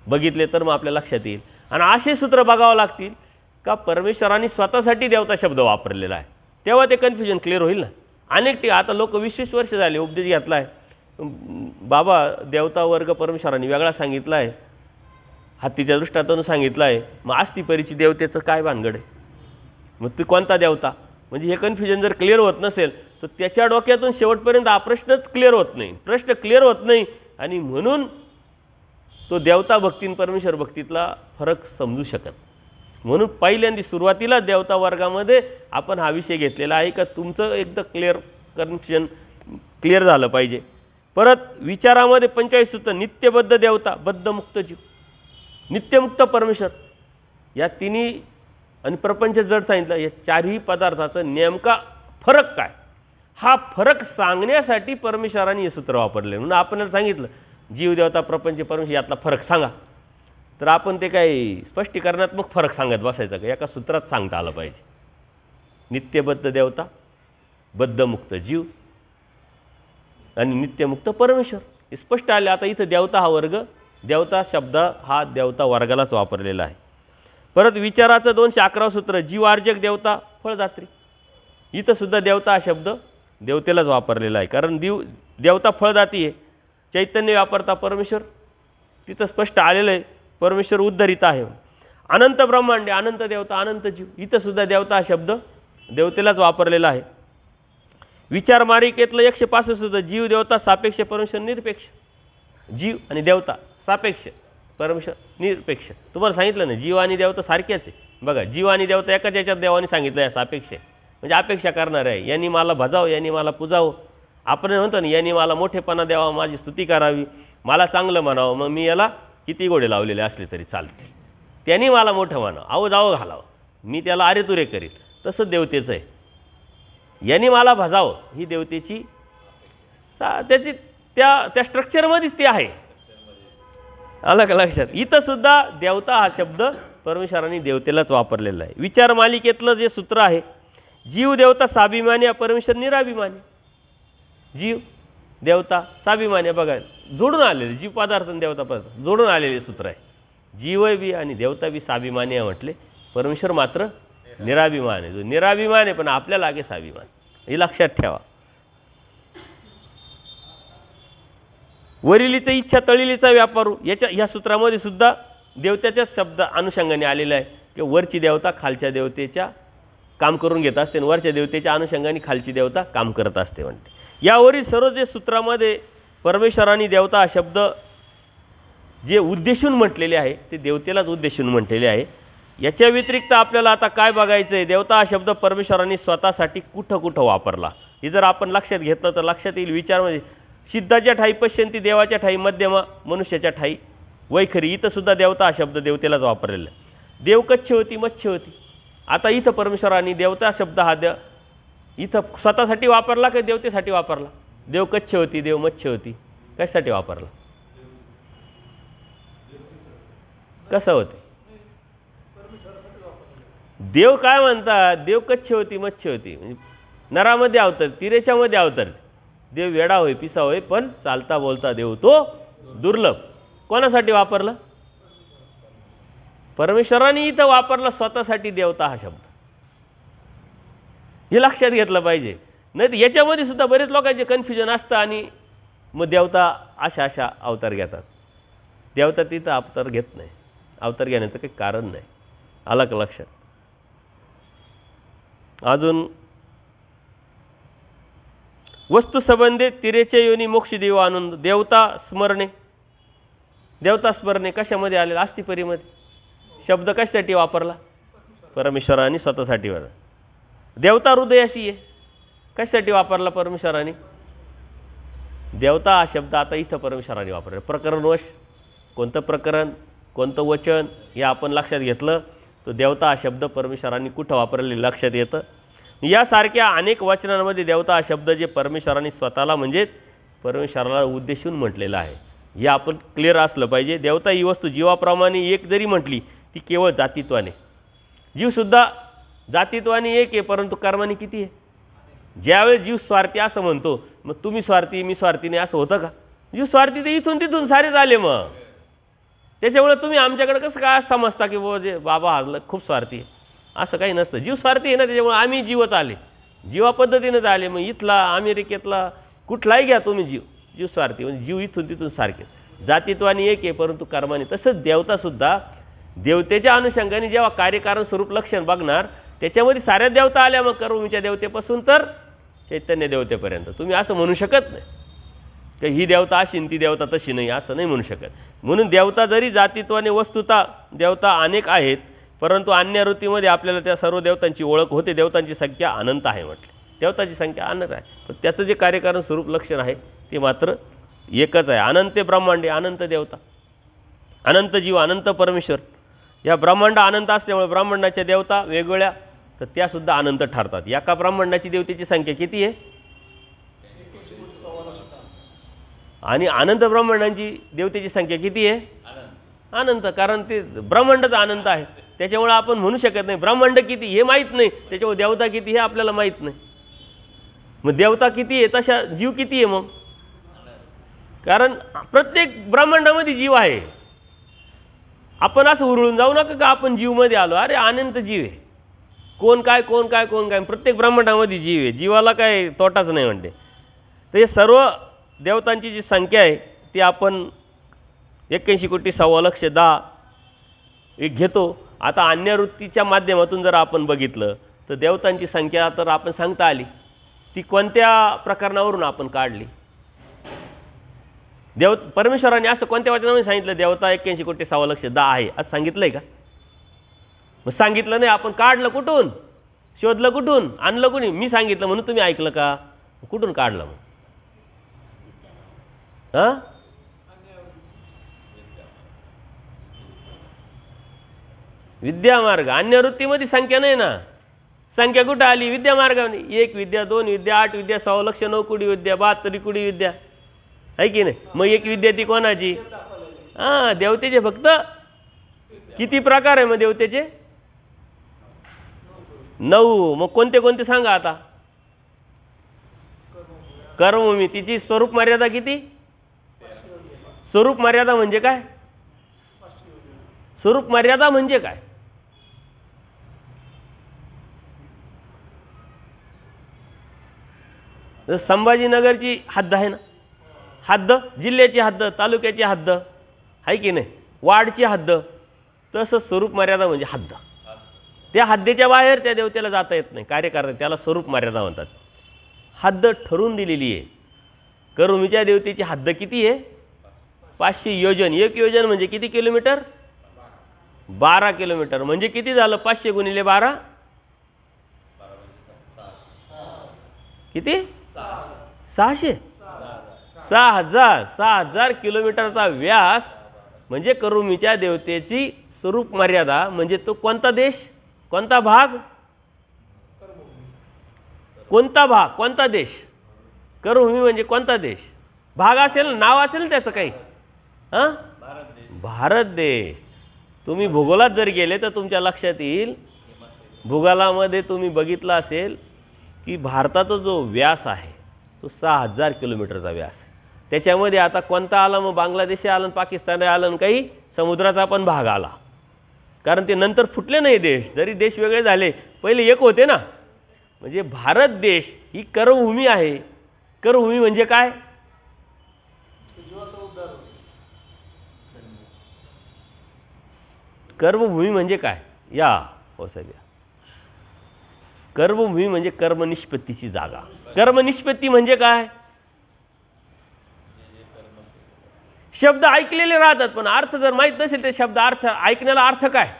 बघितले तर मग आपल्या लक्षात येईल. आणि असे सूत्र बघावं लागतील का परमेश्वराने स्वतःसाठी देवता शब्द वापरलेला आहे, तेव्हा ते कन्फ्युजन क्लिअर होईल ना. अनेक आता लोक 20-20 वर्ष झाले उपदेश घेतला आहे, बाबा देवता वर्ग परमेश्वराने वेगळा सांगितला आहे, हत्तीच्या दृष्टांतून सांगितलं आहे, मग आस्ती परीची देवतेचं काय भानगड आहे, मग ती कोणता देवता? म्हणजे हे कन्फ्युजन जर क्लिअर होत नसेल तर त्याच्या डोक्यातून शेवटपर्यंत हा प्रश्नच क्लिअर होत नाही, प्रश्न क्लिअर होत नाही. आणि म्हणून तो देवता भक्ती आणि परमेश्वर भक्तीतला फरक समजू शकत. म्हणून पहिल्यांदा सुरुवातीला देवता वर्गामध्ये आपण हा विषय घेतलेला आहे का तुमचं एकदा कन्फ्युजन क्लिअर झालं पाहिजे. परत विचारामध्ये 45 सूत्र, नित्यबद्ध देवता, बद्धमुक्त जीव, नित्यमुक्त परमेश्वर, या तिन्ही आणि प्रपंच जड सांगितलं. या 4ही पदार्थाचा नेमका फरक काय, हा फरक सांगण्यासाठी परमेश्वराने हे सूत्र वापरले. म्हणून आपल्याला सांगितलं जीव देवता प्रपंच परमेश्वर यातला फरक सांगा. तर आपण ते काही स्पष्टीकरणात्मक फरक सांगत बसायचं का, एका सूत्रात सांगता आलं पाहिजे. नित्यबद्ध देवता, बद्धमुक्त जीव आणि नित्यमुक्त परमेश्वर हे स्पष्ट आले. आता इथं देवता हा वर्ग, देवता शब्द हा देवता वर्गालाच वापरलेला आहे. परत विचाराचं 211 सूत्र, जीवार्जक देवता फळदात्री, इथं सुद्धा देवता हा शब्द देवतेलाच वापरलेला आहे. कारण देवता फळदाती आहे, चैतन्य वापरता परमेश्वर, तिथं स्पष्ट आलेलं आहे परमेश्वर उद्धरित आहे. अनंत ब्रह्मांडे, अनंत देवता, अनंत जीव, इथं सुद्धा देवता हा शब्द देवतेलाच वापरलेला आहे. विचार मालिकेतलं 165 सुद्धा जीव देवता सापेक्ष परमेश्वर निरपेक्ष, जीव आणि देवता सापेक्ष परमेश्वर निरपेक्ष. तुम्हाला सांगितलं ना जीव आणि देवता सारख्याच आहे. बघा जीव आणि देवता एकाच याच्यात देवाने सांगितलं आहे सापेक्ष, म्हणजे अपेक्षा करणार आहे. यांनी मला भजावं, यांनी मला पुजावं. आपण म्हणतो ना यांनी मला मोठेपणा द्यावा, माझी स्तुती करावी, मला चांगलं म्हणावं, मग मी याला किती गोडे लावलेले असले तरी चालते, त्यांनी मला मोठं म्हणावं, आहो जावं घालावं, मी त्याला अरे तुरे करील. तसंच देवतेचं आहे, यांनी मला भजावं ही देवतेची त्याची त्या स्ट्रक्चरमध्येच ते आहे. आलं का लक्षात? इथं सुद्धा देवता हा शब्द परमेश्वराने देवतेलाच वापरलेला आहे. विचार मालिकेतलं जे सूत्र आहे, जीव देवता स्वाभिमानी, परमेश्वर निराभिमानी. जीव देवता स्वाभिमान आहे. बघा जोडून आलेले जीव पदार्थ आणि देवता पदार्थ जोडून आलेले सूत्र आहे. जीव बी आणि देवता बी स्वाभिमानी आहे म्हटले. परमेश्वर मात्र निराभिमान आहे. जो निराभिमान आहे पण आपल्या लागे स्वाभिमान, हे लक्षात ठेवा. वरिलीचा इच्छा तळिलीचा व्यापारू ह्या सूत्रामध्ये सुद्धा देवत्याच्याच शब्द अनुषंगाने आलेला आहे की वरची देवता खालच्या देवतेच्या काम करून घेत असते आणि वरच्या देवतेच्या अनुषंगाने खालची देवता काम करत असते म्हणते. यावरील सर्व जे सूत्रामध्ये परमेश्वर आणि देवता हा शब्द जे उद्देशून म्हटलेले आहे ते देवतेलाच उद्देशून म्हटलेले आहे. याच्या व्यतिरिक्त आपल्याला आता काय बघायचं आहे, देवता हा शब्द परमेश्वरांनी स्वतःसाठी कुठं कुठं वापरला हे जर आपण लक्षात घेतलं तर लक्षात येईल. विचारमध्ये सिद्धाच्या ठाई पश्यंती, देवाच्या ठाई मध्यमा, मनुष्याच्या ठाई वैखरी. इथं सुद्धा देवता हा शब्द देवतेलाच वापरलेला आहे. देव कच्छ होती मच्छी होती. आता इथं परमेश्वरांनी देवता शब्द हा इथं स्वतःसाठी वापरला की देवतेसाठी वापरला? देव कच्छ होती, देव मच्छी होती, कशासाठी वापरला? कसं होते? देव काय म्हणतात? देव कच्छ होती मच्छी होती म्हणजे नरामध्ये अवतर, तिरेच्यामध्ये अवतर. देव वेडा होय पिसा होय पण चालता बोलता देव तो दुर्लभ. कोणासाठी वापरलं? परमेश्वराने इथं वापरला स्वतःसाठी देवता हा शब्द. हे लक्षात घेतलं पाहिजे. नाही तर याच्यामध्ये सुद्धा बरेच लोकांचे कन्फ्युजन असतं आणि मग देवता अशा अशा अवतार घेतात. देवता तिथं अवतार घेत नाही. अवतार घेण्याचं काही कारण नाही. आलं का लक्षात? अजून वस्तू संबंधे तिरेचे योनी मोक्ष देव आनंद. देवता स्मरणे, देवता स्मरणे कशामध्ये आलेलं? आस्तिपरीमध्ये. शब्द कशासाठी वापरला? परमेश्वराने स्वतःसाठी वापरला. देवता हृदयाशी आहे, कशासाठी वापरला परमेश्वराने? देवता हा शब्द आता इथं परमेश्वराने वापरला. प्रकरणवश कोणतं प्रकरण कोणतं वचन हे आपण लक्षात घेतलं तर देवता हा शब्द परमेश्वराने कुठं वापरले लक्षात येतं. यासारख्या अनेक वचनांमध्ये देवता हा शब्द जे परमेश्वराने स्वतःला म्हणजे परमेश्वराला उद्देशून म्हटलेलं आहे हे आपण क्लिअर असलं पाहिजे. देवता ही वस्तू जीवाप्रमाणे एक जरी म्हटली ती केवळ जातीत्वाने. जीवसुद्धा जातीत्वाने एक आहे परंतु कर्माने किती आहे? ज्यावेळेस जीव स्वार्थी असं म्हणतो मग तुम्ही स्वार्थी मी स्वार्थी नाही असं होतं का? जीव स्वार्थी तर इथून तिथून सारे झाले. मग त्याच्यामुळे तुम्ही आमच्याकडे कसं काय समजता की बाबा जे बाबा हा खूप स्वार्थी आहे? असं काही नसतं. जीव स्वार्थी आहे ना, त्याच्यामुळे आम्ही जीवच आले, जीवा पद्धतीनेच आले. मग इथला अमेरिकेतला कुठलाही घ्या तुम्ही जीव स्वार्थी म्हणजे जीव इथून तिथून सारखे. जातीत्वाने एक आहे परंतु कर्माने. तसंच देवतासुद्धा देवतेच्या अनुषंगाने जेव्हा कार्यकारण स्वरूप लक्षण बघणार त्याच्यामध्ये साऱ्या देवता आल्या. मग कर्मभूमीच्या देवतेपासून तर चैतन्य देवतेपर्यंत. तुम्ही असं म्हणू शकत नाही की ही देवता अशी ती देवता तशी नाही, असं नाही म्हणू शकत. म्हणून देवता जरी जातीत्वाने वस्तुता देवता अनेक आहेत परंतु अन्य वृत्तीमध्ये आपल्याला त्या सर्व देवतांची ओळख होते. देवतांची संख्या अनंत आहे म्हटले. देवताची संख्या अनंत आहे पण त्याचं जे कार्यकारण स्वरूप लक्षण आहे ते मात्र एकच आहे. अनंत ब्रह्मांडे, अनंत देवता, अनंत जीव, अनंत परमेश्वर. या ब्रह्मांड अनंत असल्यामुळे ब्रह्मांडाच्या देवता वेगवेगळ्या तर त्यासुद्धा अनंत ठरतात. एका ब्रह्मांडाची देवतेची संख्या किती आहे? आणि अनंत ब्रह्मांडांची देवतेची संख्या किती आहे? अनंत. कारण ते ब्रह्मांडच अनंत आहे. त्याच्यामुळे आपण म्हणू शकत नाही ब्रह्मांड किती हे माहीत नाही, त्याच्यामुळे देवता किती हे आपल्याला माहीत नाही. मग देवता किती आहे तशा जीव किती आहे? मग कारण प्रत्येक ब्रह्मांडामध्ये जीव आहे. आपण असं उरळून जाऊ नका का आपण जीवमध्ये आलो. अरे अनंत जीव आहे. कोण काय कोण काय कोण काय प्रत्येक ब्रह्मांडामध्ये जीव आहे. जीवाला काय तोटाच नाही म्हणते. तर हे सर्व देवतांची जी संख्या आहे ती आपण 81,10,10,000 एक घेतो. आता अन्य वृत्तीच्या माध्यमातून जर आपण बघितलं तर देवतांची संख्या तर आपण सांगता आली. ती कोणत्या प्रकरणावरून आपण काढली? परमेश्वराने असं कोणत्या वचनामध्ये सांगितलं देवता 81,10,10,000 आहे असं सांगितलं आहे का? मग सांगितलं नाही. आपण काढलं कुठून? शोधलं कुठून? आणलं कुणी? मी सांगितलं म्हणून तुम्ही ऐकलं का? कुठून काढलं मग? हां विद्यामार्ग. अन्य वृत्तीमध्ये संख्या नाही ना. संख्या कुठं आली? विद्यामार्गाने. 1 विद्या, 2 विद्या, 8 विद्या, 6,00,000, 9 कोटी विद्या, 72 कोटी विद्या आहे की नाही? मग एक विद्या ती कोणाची? हां देवतेचे. फक्त किती प्रकार आहे मग देवतेचे? 9. मग कोणते कोणते सांगा आता? कर्मभूमी तिची स्वरूप मर्यादा किती? स्वरूप मर्यादा म्हणजे काय? स्वरूप मर्यादा म्हणजे काय? संभाजीनगरची हद्द आहे ना, हद्द जिल्ह्याची हद्द, तालुक्याची हद्द आहे की नाही, वार्डची हद्द, तसं स्वरूप मर्यादा म्हणजे हद्द. त्या हद्दीच्या बाहेर त्या देवतेला जाता येत नाही, कार्य करता, त्याला स्वरूप मर्यादा म्हणतात. हद्द ठरवून दिलेली आहे. कर्मभूमीच्या देवतेची हद्द किती आहे? 500 योजन. 1 योजन म्हणजे किती किलोमीटर? 12 किलोमीटर. म्हणजे किती झालं? 500 गुणिले 12 किती? 600. 6000 किलोमीटरचा व्यास म्हणजे कर्मभूमीच्या देवतेची स्वरूप मर्यादा. म्हणजे तो कोणता देश, कोणता भाग, कोणता भाग, कोणता देश? कर्मभूमी म्हणजे कोणता देश? भाग असेल, नाव असेल त्याचं काही. हां, भारत देश. तुम्ही भूगोलात जर गेले तर तुमच्या लक्षात येईल, भूगोलामध्ये तुम्ही बघितलं असेल की भारताचा जो व्यास आहे तो 6000 किलोमीटरचा व्यास आहे. त्याच्यामध्ये आता कोणता आला? मग बांगलादेश आलं, पाकिस्तान आलं, काही समुद्राचा पण भाग आला. कारण ते नंतर फुटले नाही देश, जरी देश वेगळे झाले, पहिले एक होते ना. म्हणजे भारत देश ही कर्मभूमी आहे. कर्मभूमी म्हणजे काय? कर्मभूमी म्हणजे काय? या हो साहेब, कर्मभूमी म्हणजे कर्मनिष्पत्तीची जागा. कर्मनिष्पत्ती म्हणजे काय? शब्द ऐकलेले राहतात पण अर्थ जर माहीत नसेल ते शब्द अर्थ ऐकण्याला अर्थ काय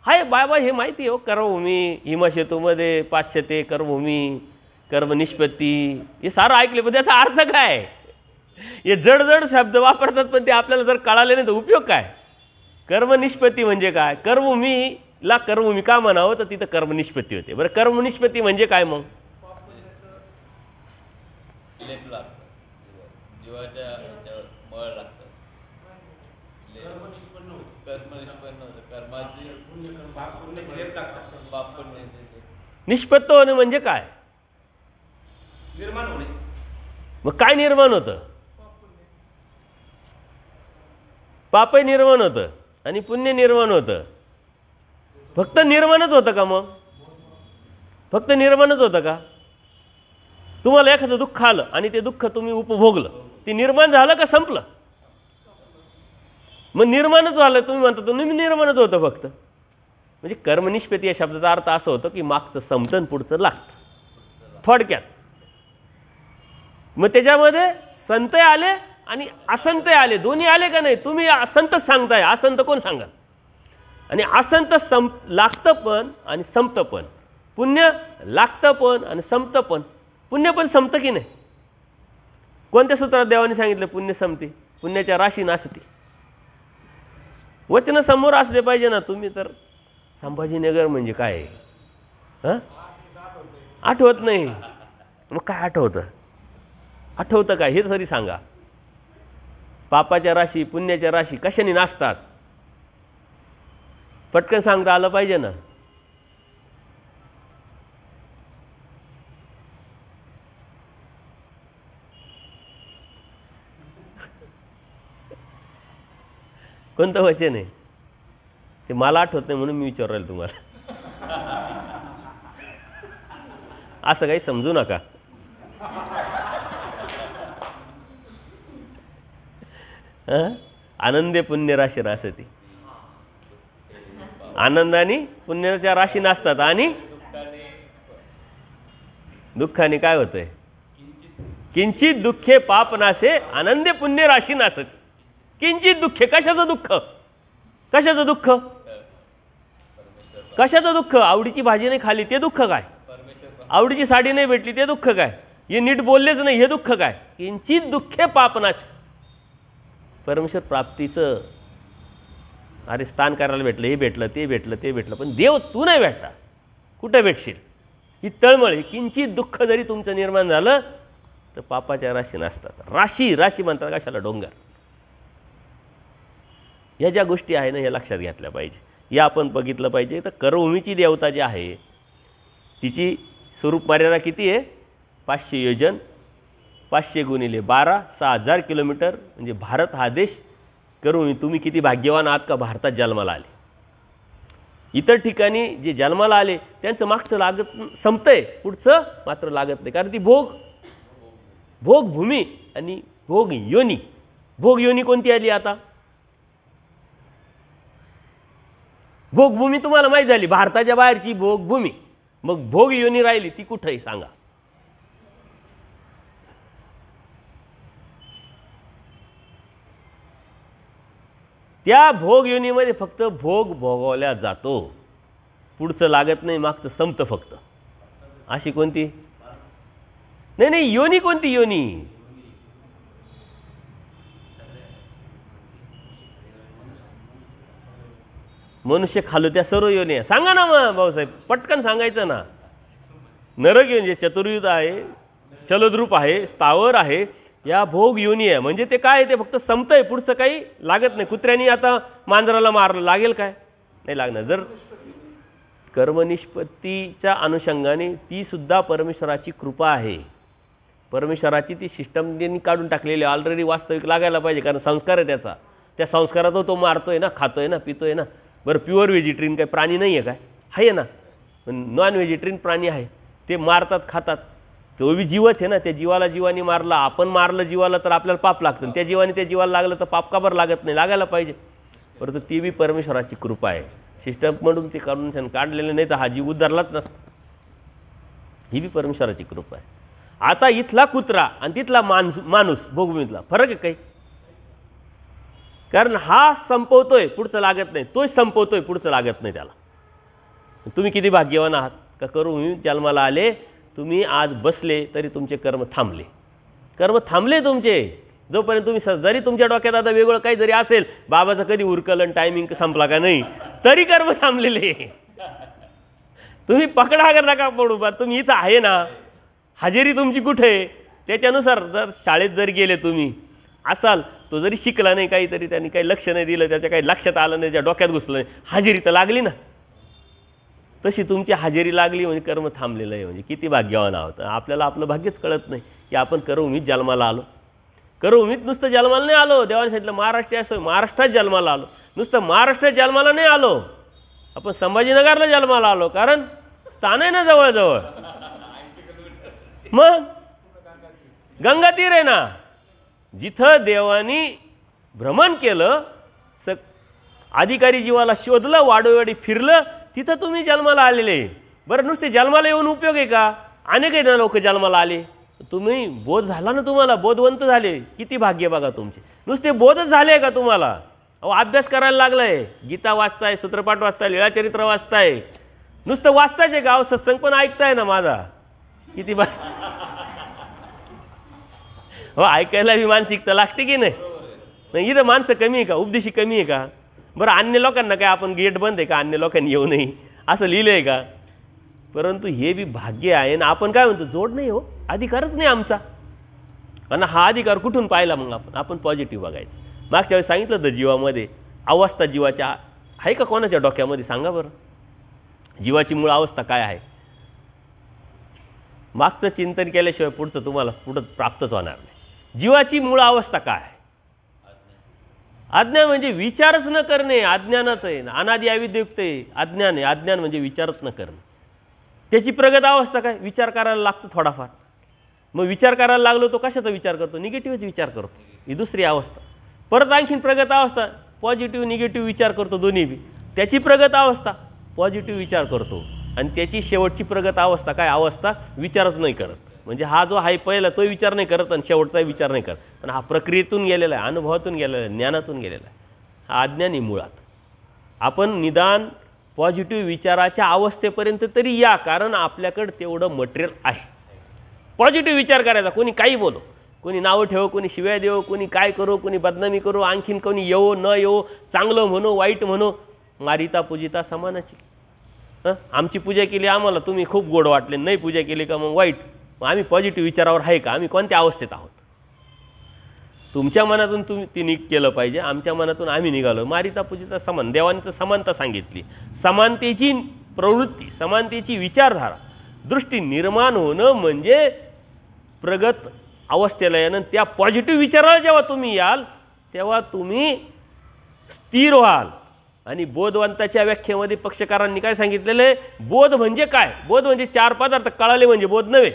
हाय बाबा हे माहिती हो. कर्मभूमी, हिमसेतूमध्ये 500 कर्मभूमी, कर्मनिष्पत्ती, हे सारं ऐकले पण त्याचा अर्थ काय? हे जड शब्द वापरतात पण ते आपल्याला जर कळाले नाही तर उपयोग काय? कर्मनिष्पत्ती म्हणजे काय? कर्मभूमीला कर्मभूमी का म्हणावं तर तिथं कर्मनिष्पत्ती होते. बरं, कर्मनिष्पत्ती म्हणजे काय मग? निष्पत्त होणे म्हणजे काय? निर्माण होणे. मग काय निर्माण होतं? पापही निर्माण होतं आणि पुण्य निर्माण होतं. फक्त निर्माणच होतं का? मग फक्त निर्माणच होतं का? तुम्हाला एखादं दुःख आलं आणि ते दुःख तुम्ही उपभोगलं, ते निर्माण झालं का संपलं? मग निर्माणच झालं तुम्ही म्हणता, तुम्ही निर्माणच होतं फक्त. म्हणजे कर्मनिष्पत्ती या शब्दाचा अर्थ असं होतं की मागचं संपतं पुढचं लागतं थोडक्यात. मग त्याच्यामध्ये संत आले आणि असंत आले, दोन्ही आले का नाही? तुम्ही असंत सांगताय, असंत कोण सांगा? आणि असंत लागतं पण आणि संपतं पण. पुण्य लागतं पण आणि संपतं पण. पुण्य पण संपतं की नाही? कोणत्या सूत्रात देवाने सांगितलं पुण्य संपते? पुण्याच्या राशी नासती. वचन समोर असले पाहिजे ना. तुम्ही तर संभाजीनगर म्हणजे काय हां आठवत नाही. मग काय आठवतं? आठवतं काय हे तरी सांगा. पापाच्या राशी, पुण्याच्या राशी कशाने नाचतात? पटकन सांगता आलं पाहिजे ना. कोणतं वचन आहे ते मला आठवत नाही म्हणून मी विचारू राहील तुम्हाला. असं काही समजू नका. आनंदे पुण्य राशी रासती. आनंदाने पुण्याच्या राशी नाचतात आणि दुःखाने काय होतंय? किंचित दुःखे पाप नासे, आनंदे पुण्य राशी नासती. किंचित दुःखे, कशाचं दुःख? कशाचं दुःख? कशाचं दुःख? आवडीची भाजी नाही खाली ते दुःख काय? आवडीची साडी नाही भेटली ते दुःख काय? हे नीट बोललेच नाही हे दुःख काय? किंचित दुःखे पापनाश. परमेश्वर प्राप्तीचं अरे स्थान करायला भेटलं, हे भेटलं, ते भेटलं, ते भेटलं, पण देव तू नाही भेटला, कुठे भेटशील? ही तळमळ. ही किंचित दुःख जरी तुमचं निर्माण झालं तर पापाच्या राशी नसतात. राशी राशी म्हणतात कशाला? डोंगर. ह्या ज्या गोष्टी आहे ना ह्या लक्षात घेतल्या पाहिजे. या आपण बघितलं पाहिजे. तर कर्मभूमीची देवता जी आहे तिची स्वरूप मर्यादा किती आहे? 500 योजन 500 गुणिले 12 6000 किलोमीटर म्हणजे भारत हा देश करून तुम्ही किती भाग्यवान आहात का भारतात जन्माला आले. इतर ठिकाणी जे जन्माला आले त्यांचं मागचं लागत संपतंय, पुढचं मात्र लागत नाही. कारण ती भोगभूमी आणि भोग योनी. भोग योनी कोणती आली आता? भोगभूमी तुम्हाला माहीत झाली, भारताच्या बाहेरची भोगभूमी. मग भोग योनी राहिली ती कुठे सांगा? त्या भोग योनीमध्ये फक्त भोग भोगवल्या जातो, पुढचं लागत नाही, मागचं संपतं फक्त. अशी कोणती? नाही योनी कोणती योनी? मनुष्य खालू त्या सर्व योनी आहे. सांगा ना मग भाऊसाहेब, पटकन सांगायचं ना. नरक योनी जे चतुर्युध आहे, चलद्रूप आहे, स्थावर आहे, या भोग योनी आहे. म्हणजे ते काय, ते फक्त संपतंय, पुढचं काही लागत नाही. कुत्र्यानी आता मांजराला मारलं, लागेल काय? नाही लागणार. जर कर्मनिष्पत्तीच्या अनुषंगाने ती सुद्धा परमेश्वराची कृपा आहे. परमेश्वराची ती सिस्टम त्यांनी काढून टाकलेली ऑलरेडी, वास्तविक लागायला पाहिजे, कारण संस्कार आहे त्याचा. त्या संस्कारात तो मारतोय ना, खातोय ना, पितोय ना. बरं प्युअर व्हेजिटेरियन काय प्राणी नाही आहे काय? आहे ना. नॉन व्हेजिटेरियन प्राणी आहे, ते मारतात खातात, तो बी जीवच आहे ना. त्या जीवाला जीवानी मारला, आपण मारलं जीवाला तर आपल्याला पाप लागतं, त्या जीवाने त्या जीवाला लागलं तर पाप का बरं लागत नाही? लागायला पाहिजे. परंतु ती बी परमेश्वराची कृपा आहे. सिस्टम म्हणून ते काढून काढलेलं नाही तर हा जीव उद्धारलाच नसता. ही बी परमेश्वराची कृपा आहे. आता इथला कुत्रा आणि तिथला माणूस भोगभूमीतला फरक आहे काही? कारण हा संपवतोय, पुढचं लागत नाही, तोच संपवतोय, पुढचं लागत नाही त्याला. तुम्ही किती भाग्यवान आहात का करून जन्माला आले. तुम्ही आज बसले तरी तुमचे कर्म थांबले. कर्म थांबले तुमचे. जोपर्यंत तुम्ही जरी तुमच्या डोक्यात आता वेगळं काही जरी असेल, बाबाचं कधी उरकलं टायमिंग संपला का नाही, तरी कर्म थांबलेले. तुम्ही पकडा कर नका पडू बा. तुम्ही इथं आहे ना, हजेरी तुमची कुठे आहे त्याच्यानुसार. जर शाळेत जरी गेले तुम्ही असाल, तो जरी शिकला नाही काहीतरी, त्यांनी काही लक्ष नाही दिलं, त्याच्या काही लक्षात आलं नाही, त्या डोक्यात घुसलं नाही, हजेरी तर लागली ना. तशी तुमची हजेरी लागली म्हणजे कर्म थांबलेलं आहे. म्हणजे किती भाग्यवान आहोत. आपल्याला आपलं भाग्यच कळत नाही की आपण कर्मभूमीत जन्माला आलो. कर्मभूमीत नुसतं जन्माला नाही आलो. देवाने सांगितलं महाराष्ट्र असं, महाराष्ट्रात जन्माला आलो. नुसतं महाराष्ट्रात जन्माला नाही आलो, आपण संभाजीनगरला जन्माला आलो, कारण स्थान आहे ना जवळजवळ. मग गंगा तीर आहे ना, जिथं देवानी भ्रमण केलं, अधिकारी जीवाला शोधलं, वाडोवाडी फिरलं, तिथं तुम्ही जन्माला आलेले. बरं नुसते जन्माला येऊन उपयोग आहे का? अनेक लोक जन्माला आले, तुम्ही बोध झाला ना, तुम्हाला बोधवंत झाले, किती भाग्य बघा तुमचे. नुसते बोधच झाले का तुम्हाला? अहो अभ्यास करायला लागलाय, गीता वाचताय, सूत्रपाठ वाचताय, लीळाचरित्र वाचताय, नुसतं वाचतायचे गाव सत्संग पण ऐकताय ना माझा. किती हो ऐकायला बी मानसिकता लागते की नाही? नाही इथं माणसं कमी आहे का? उपदेशी कमी आहे का? बरं अन्य लोकांना काय आपण गेट बंद आहे का अन्य लोकांनी येऊ नये असं लिहिलं आहे का? परंतु हे बी भाग्य आहे ना. आपण काय म्हणतो, जोड नाही हो, अधिकारच नाही आमचा. आणि हा अधिकार कुठून पाहिला मग आपण पॉझिटिव्ह बघायचं. मागच्या वेळेस सांगितलं होतं जीवामध्ये अवस्था जीवाच्या आहे का कोणाच्या डोक्यामध्ये? सांगा बरं, जीवाची मूळ अवस्था काय आहे? मागचं चिंतन केल्याशिवाय पुढचं तुम्हाला पुढं प्राप्तच होणार नाही. जीवाची मूळ अवस्था काय आहे? अज्ञान म्हणजे विचारच न करणे, अज्ञानाचं आहे. अनादि अविद्युक्त आहे, अज्ञान आहे. अज्ञान म्हणजे विचारच न करणे. त्याची प्रगत अवस्था काय? विचार करायला लागतो थोडाफार. मग विचार करायला लागलो तो कशाचा विचार करतो? निगेटिव्हच विचार करतो. ही दुसरी अवस्था. परत आणखीन प्रगत अवस्था, पॉझिटिव्ह निगेटिव्ह विचार करतो दोन्ही बी. त्याची प्रगत अवस्था पॉझिटिव्ह विचार करतो. आणि त्याची शेवटची प्रगत अवस्था काय? अवस्था विचारच नाही करत. म्हणजे हा जो आहे पहिला तो विचार नाही करत आणि शेवटचा विचार नाही करत. पण हा प्रक्रियेतून गेलेला आहे, अनुभवातून गेलेला आहे, ज्ञानातून गेलेला आहे. हा अज्ञानी मुळात. आपण निदान पॉझिटिव्ह विचाराच्या अवस्थेपर्यंत तरी या, कारण आपल्याकडं तेवढं मटेरियल आहे. पॉझिटिव्ह विचार करायचा. कोणी काही बोलो, कोणी नावं ठेवो, कोणी शिव्या देवो, कोणी काय करो, कोणी बदनामी करो, आणखीन कोणी येवो न येवो, चांगलं म्हणो वाईट म्हणो, मारिता पूजिता समानाची. आमची पूजा केली आम्हाला तुम्ही खूप गोड वाटले, नाही पूजा केली का मग वाईट. मग आम्ही पॉझिटिव्ह विचारावर आहे का? आम्ही कोणत्या अवस्थेत आहोत? तुमच्या मनातून तुम्ही ती केलं पाहिजे, आमच्या मनातून आम्ही निघालो. मारिता पूजिता समान. देवाने तर समानता सांगितली. समानतेची प्रवृत्ती, समानतेची विचारधारा, दृष्टी निर्माण होणं म्हणजे प्रगत अवस्थेला येणं, त्या पॉझिटिव्ह विचाराला जेव्हा तुम्ही याल तेव्हा तुम्ही स्थिर व्हाल. आणि बोधवंताच्या व्याख्येमध्ये पक्षकारांनी काय सांगितलेलं आहे, बोध म्हणजे काय, बोध म्हणजे 4 पदार्थ कळाले म्हणजे बोध नव्हे,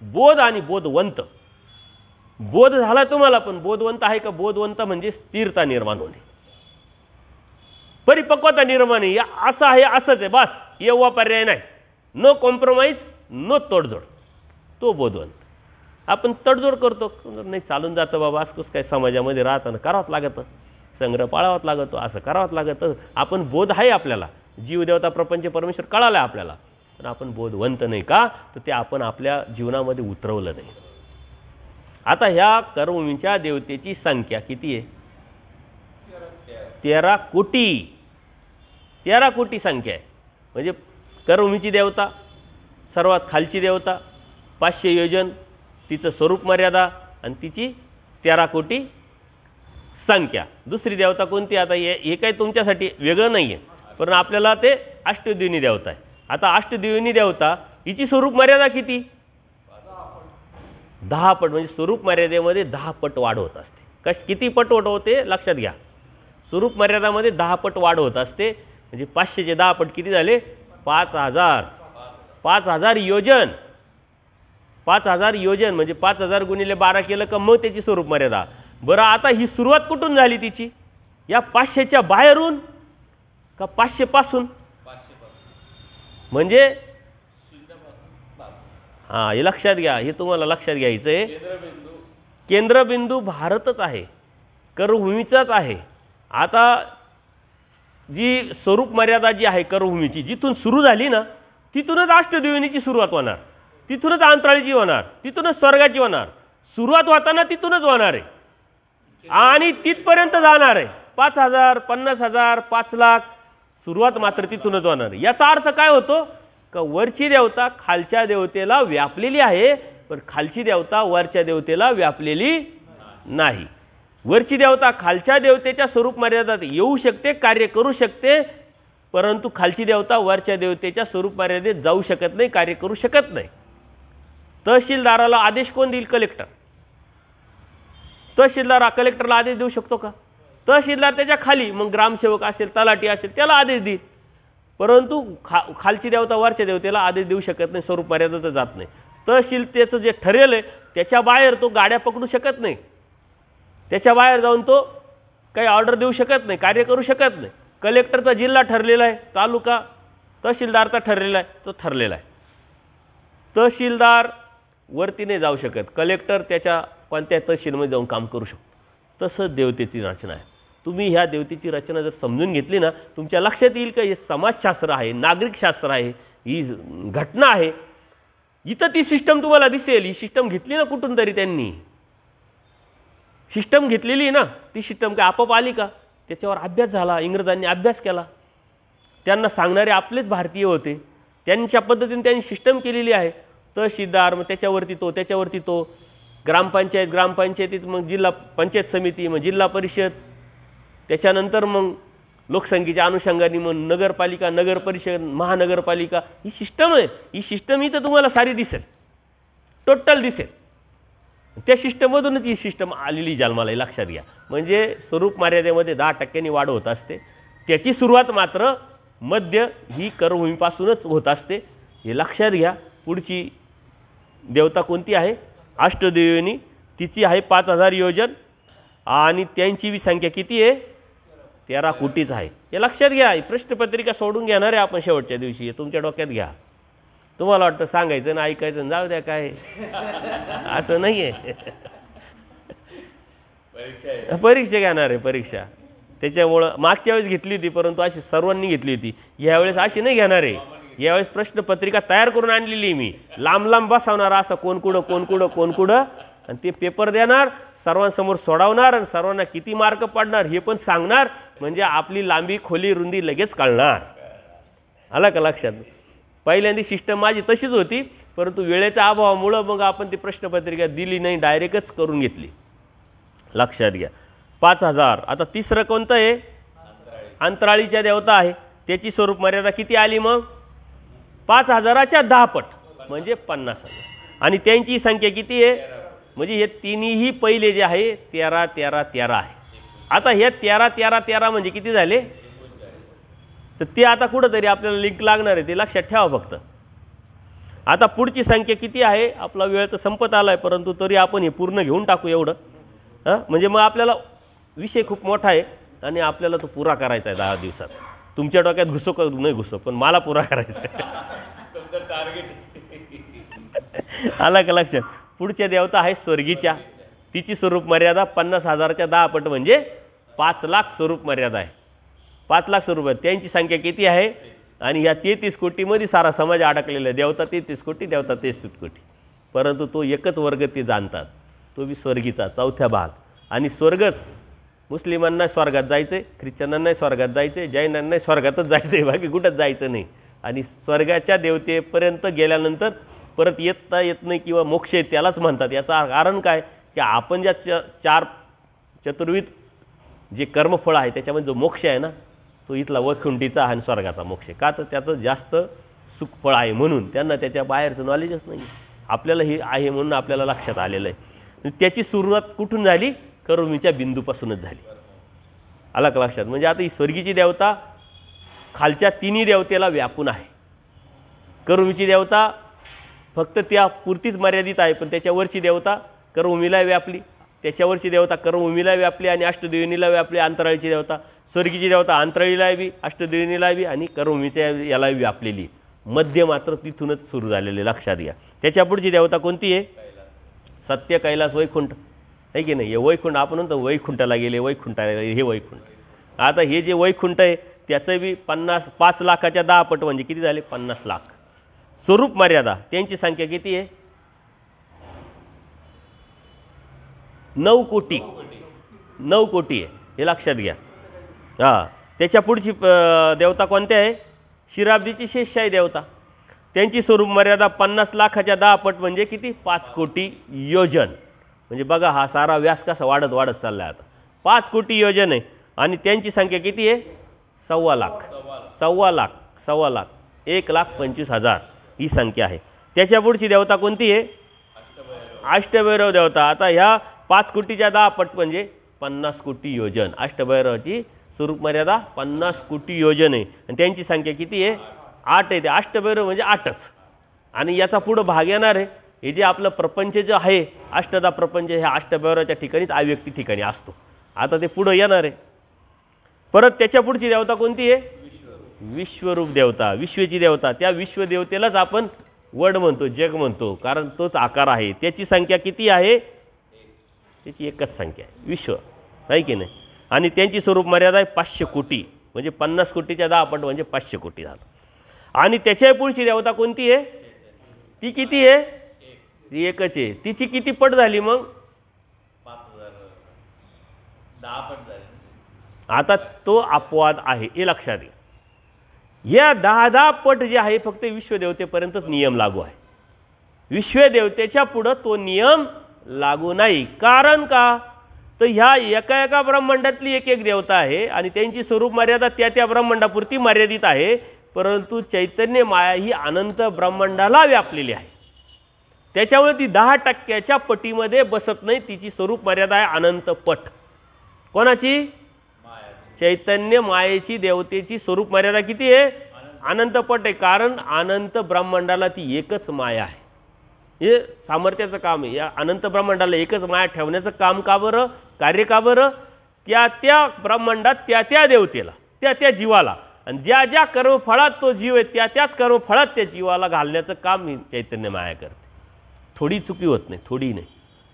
बोध आणि बोधवंत. बोध झाला तुम्हाला, पण बोधवंत आहे का, बोधवंत म्हणजे स्थिरता निर्माण होणे, परिपक्वता निर्माण आहे, असं आहे असंच आहे बस, एवढा पर्याय नाही, नो कॉम्प्रोमाइज नो तडजोड, तो बोधवंत. आपण तडजोड करतो, नाही चालून जातं बाबा, असं काय समाजामध्ये राहतं, करावंच लागतं, संग्रह पाळावाच लागतो, असं करावंच लागतं. आपण बोध आहे, आपल्याला जीवदेवता प्रपंच परमेश्वर कळाला आहे आपल्याला, पण आपण बोधवंत नाही का, तर ते आपण आपल्या जीवनामध्ये उतरवलं नाही. आता ह्या कर्मभूमीच्या देवतेची संख्या किती आहे, 13 कोटी, 13 कोटी संख्या आहे. म्हणजे कर्मभूमीची देवता सर्वात खालची देवता, 500 योजन तिचं स्वरूप मर्यादा, आणि तिची 13 कोटी संख्या. दुसरी देवता कोणती, आता हे काही तुमच्यासाठी वेगळं नाही आहे, पण आपल्याला ते अष्टद्विनी देवता आहे. आता अष्टद्विनी देवता हिची स्वरूप मर्यादा किती, 10 पट, म्हणजे स्वरूप मर्यादेमध्ये 10 पट वाढ होत असते. किती पट वाढ होते लक्षात घ्या, स्वरूप मर्यादामध्ये 10 पट वाढ होत असते. म्हणजे 500चे 10 पट किती झाले, 5000, 5000 योजन, 5000 योजन म्हणजे 5000 गुणिले 12 केलं का मग त्याची स्वरूप मर्यादा. बरं, आता ही सुरुवात कुठून झाली तिची, या 500च्या बाहेरून का 500 पासून, म्हणजे हां हे लक्षात घ्या, हे तुम्हाला लक्षात घ्यायचं आहे. केंद्रबिंदू भारतच आहे, कर्मभूमीचाच आहे. आता जी स्वरूप मर्यादा जी आहे कर्मभूमीची, जिथून सुरू झाली ना तिथूनच अष्टद्विनीची सुरुवात होणार, तिथूनच अंतराळीची होणार, तिथूनच स्वर्गाची होणार. सुरुवात होताना तिथूनच होणार आहे आणि तिथपर्यंत जाणार आहे. 5000, 50,000, 5 लाख, सुरुवात मात्र तिथूनच होणार. याचा अर्थ काय होतो का वरची देवता खालच्या देवतेला व्यापलेली आहे, पण खालची देवता वरच्या देवतेला व्यापलेली नाही. वरची देवता खालच्या देवतेच्या स्वरूप मर्यादात येऊ शकते, कार्य करू शकते, परंतु खालची देवता वरच्या देवतेच्या स्वरूप मर्यादेत जाऊ शकत नाही, कार्य करू शकत नाही. तहसीलदाराला आदेश कोण देईल, कलेक्टर. तहसीलदार कलेक्टरला आदेश देऊ शकतो का, तहसीलदार त्याच्या खाली मग ग्रामसेवक असेल, तलाठी असेल, त्याला आदेश देईल. परंतु खालची देवता वरच्या देवतेला आदेश देऊ शकत नाही, स्वरूप मर्यादेत जात नाही. तहसील त्याचं जे ठरेल आहे त्याच्या बाहेर तो गाड्या पकडू शकत नाही, त्याच्या बाहेर जाऊन तो काही ऑर्डर देऊ शकत नाही, कार्य करू शकत नाही. कलेक्टरचा जिल्हा ठरलेला आहे, तालुका तहसीलदारचा ठरलेला आहे, तो ठरलेला आहे. तहसीलदार वरती नाही जाऊ शकत, कलेक्टर त्याच्या कोणत्या तहसीलमध्ये जाऊन काम करू शकतो. तसंच देवतेची रचना आहे. तुम्ही ह्या देवतेची रचना जर समजून घेतली ना, तुमच्या लक्षात येईल का हे समाजशास्त्र आहे, नागरिकशास्त्र आहे, ही घटना आहे. इथं ती सिस्टम तुम्हाला दिसेल. ही सिस्टम घेतली ना कुठून तरी, त्यांनी सिस्टम घेतलेली ना, ती सिस्टम काय आपोआप आली का, त्याच्यावर अभ्यास झाला, इंग्रजांनी अभ्यास केला, त्यांना सांगणारे आपलेच भारतीय होते, त्यांच्या पद्धतीने त्यांनी सिस्टम केलेली आहे. तहसीलदार, मग त्याच्यावरती तो, त्याच्यावरती तो, ग्रामपंचायत, ग्रामपंचायतीत मग जिल्हा पंचायत समिती, मग जिल्हा परिषद, त्याच्यानंतर मग लोकसंख्येच्या अनुषंगाने मग नगरपालिका, नगर परिषद, महानगरपालिका. ही सिस्टम आहे. ही सिस्टम इथं तुम्हाला सारी दिसेल, टोटल दिसेल. त्या सिस्टममधूनच ही सिस्टम आलेली जन्माला, लक्षात घ्या. म्हणजे स्वरूप मर्यादेमध्ये 10% वाढ होत असते. त्याची सुरुवात मात्र मध्य ही कर्मभूमीपासूनच होत असते, हे लक्षात घ्या. पुढची देवता कोणती आहे, अष्टदेवनी, तिची आहे 5000 योजन आणि त्यांची बी संख्या किती आहे, 13 कोटीच आहे. हे लक्षात घ्या. ही प्रश्नपत्रिका सोडून घेणार आहे आपण शेवटच्या दिवशी, हे तुमच्या डोक्यात घ्या. तुम्हाला वाटतं सांगायचं ना ऐकायचं जाऊ द्या, काय असं नाही आहे. परीक्षा घेणार आहे, परीक्षा. त्याच्यामुळं मागच्या वेळेस घेतली होती, परंतु अशी सर्वांनी घेतली होती. यावेळेस अशी नाही घेणार आहे. यावेळेस प्रश्नपत्रिका तयार करून आणलेली मी, लांब लांब बसवणार, असं कोण कुठं कोण कुठं कोण कुठं, आणि ते पेपर देणार, सर्वांसमोर सोडवणार, आणि सर्वांना किती मार्क पडणार हे पण सांगणार. म्हणजे आपली लांबी खोली रुंदी लगेच कळणार. आलं का लक्षात. पहिल्यांदी सिस्टम माझी तशीच होती, परंतु वेळेच्या अभावामुळं मग आपण ती प्रश्नपत्रिका दिली नाही, डायरेक्टच करून घेतली. लक्षात घ्या. 5000. आता तिसरं कोणतं आहे, अंतराळीच्या देवता आहे. त्याची स्वरूप मर्यादा किती आली मग, 5000च्या 10 पट म्हणजे 50,000. आणि त्यांची संख्या किती आहे, म्हणजे हे तिन्हीही पहिले जे आहे 13 13 13 आहे. आता हे 13 13 13 म्हणजे किती झाले? तर ते आता कुठंतरी आपल्याला लिंक लागणार आहे, ते लक्षात ठेवा फक्त. आता पुढची संख्या किती आहे? आपला वेळ तर संपत आला आहे, परंतु तरी आपण हे पूर्ण घेऊन टाकू एवढं. म्हणजे मग आपल्याला विषय खूप मोठा आहे आणि आपल्याला तो पुरा करायचा आहे 10 दिवसात. तुमच्या डोक्यात घुसो का नाही घुसो, पण मला पुरा करायचा आहे. आला का लक्षात? पुढच्या देवता आहे स्वर्गीच्या. तिची स्वरूप मर्यादा 50,000च्या 10 पट म्हणजे 5 लाख स्वरूप मर्यादा आहे. 5 लाख स्वरूप आहे. त्यांची संख्या किती आहे? आणि या 33 कोटीमध्ये सारा समाज अडकलेला आहे. देवता 33 कोटी, देवता 33 कोटी, परंतु तो एकच वर्ग ते जाणतात, तो बी स्वर्गीचा 4था भाग. आणि स्वर्गच मुस्लिमांना स्वर्गात जायचं आहे, ख्रिश्चनांनाही स्वर्गात जायचं आहे, जैनांनाही स्वर्गातच जायचं आहे, बाकी कुठंच जायचं नाही. आणि स्वर्गाच्या देवतेपर्यंत गेल्यानंतर परत येता येत नाही किंवा मोक्ष आहे त्यालाच म्हणतात. याचं कारण काय की आपण ज्या चार चतुर्विध जे कर्मफळ आहे त्याच्यामध्ये जो मोक्ष आहे ना, तो इथला वैकुंठीचा आणि स्वर्गाचा मोक्ष. का तर त्याचं जास्त सुखफळ आहे म्हणून. त्यांना त्याच्या बाहेरचं नॉलेजच नाही. आपल्याला हे आहे म्हणून आपल्याला लक्षात आलेलं आहे. त्याची सुरुवात कुठून झाली? करुमीच्या बिंदूपासूनच झाली. आला का लक्षात? म्हणजे आता ही स्वर्गीची देवता खालच्या तिन्ही देवतेला व्यापून आहे. करुमीची देवता फक्त त्या पुरतीच मर्यादित आहे, पण त्याच्यावरची देवता कर्मभूमीला व्यापली, त्याच्यावरची देवता कर्मभूमीला व्यापली आणि अष्टदेवीनीला व्यापली. अंतराळीची देवता, स्वर्गीची देवता अंतराळीला बी, अष्टदेवीनीला बी आणि कर्मभूमीच्या याला व्यापलेली. मध्य मात्र तिथूनच सुरू झालेले, लक्षात घ्या. त्याच्या पुढची देवता कोणती आहे? सत्य, कैलास, वैकुंठ आहे की नाही? हे वैकुंठ आपण म्हणतो वैकुंठाला गेले, वैकुंठाला गेले, हे वैकुंठ. आता हे जे वैकुंठ आहे त्याचं बी 5 लाखाच्या 10 पट म्हणजे किती झाले? 50 लाख. स्वरूप मर्यादा त्यांची संख्या किती आहे? 9 कोटी. 9 कोटी आहे, हे लक्षात घ्या. हां, त्याच्या पुढची देवता कोणत्या आहे? शिराब्दीची शेषशाही देवता. त्यांची स्वरूप मर्यादा 50 लाखाच्या 10 पट म्हणजे किती? 5 कोटी योजन. म्हणजे बघा हा सारा व्यास कसा वाढत वाढत चालला आहे. आता 5 कोटी योजन आहे आणि त्यांची संख्या किती आहे? 1.25 लाख. 1.25 लाख, 1.25 लाख, 1,25,000 ही संख्या आहे. त्याच्या पुढची देवता कोणती आहे? अष्टभैरव देवता. आता ह्या 5 कोटीच्या 10 पट म्हणजे 50 कोटी योजन. अष्टभैरवाची स्वरूप मर्यादा 50 कोटी योजन आहे आणि त्यांची संख्या किती आहे? 8 आहे. ते अष्टभैरव म्हणजे 8च. आणि याचा पुढं भाग येणार आहे. हे जे आपलं प्रपंच जे आहे अष्टदा प्रपंच, ह्या अष्टभैरवाच्या ठिकाणीच अव्यक्ती ठिकाणी असतो. आता ते पुढं येणार आहे. परत त्याच्या पुढची देवता कोणती आहे? विश्वरूप देवता, विश्वची देवता. त्या विश्वदेवतेलाच आपण वड म्हणतो, जग म्हणतो, कारण तोच आकार आहे. त्याची संख्या किती आहे? त्याची एकच संख्या आहे, विश्व, आहे की नाही? आणि त्यांची स्वरूप मर्यादा आहे 500 कोटी म्हणजे 50 कोटीच्या 10 पट म्हणजे 500 कोटी झालं. आणि त्याच्या पुढची देवता कोणती आहे? ती किती आहे? ती एकच आहे. तिची किती पट झाली मग? 5,000, 10 पट झाले. आता तो अपवाद आहे, हे लक्षात घ्या. या 10 पट जे आहे फक्त विश्वदेवतेपर्यंतच नियम लागू आहे. विश्वदेवतेच्या पुढं तो नियम लागू नाही. कारण का? तर ह्या एका एका ब्रह्मांडातली एक एक देवता आहे आणि त्यांची स्वरूप मर्यादा त्या त्या ब्रह्मांडापुरती मर्यादित आहे, परंतु चैतन्य माया ही अनंत ब्रह्मांडाला व्यापलेली आहे. त्याच्यामुळे ती 10% पटीमध्ये बसत नाही. तिची स्वरूप मर्यादा आहे अनंत पट. कोणाची? चैतन्य मायेची, देवतेची स्वरूप मर्यादा किती आहे? अनंत पट आहे. कारण अनंत ब्रह्मांडाला ती एकच माया आहे. हे सामर्थ्याचं काम आहे. या अनंत ब्रह्मांडाला एकच माया ठेवण्याचं काम का बरं? कार्य का बरं? त्या त्या ब्रह्मांडात त्या त्या देवतेला, त्या त्या जीवाला आणि ज्या ज्या कर्मफळात तो जीव आहे त्या त्याच कर्मफळात त्या जीवाला घालण्याचं काम ही चैतन्य माया करते. थोडी चुकी होत नाही, थोडी नाही.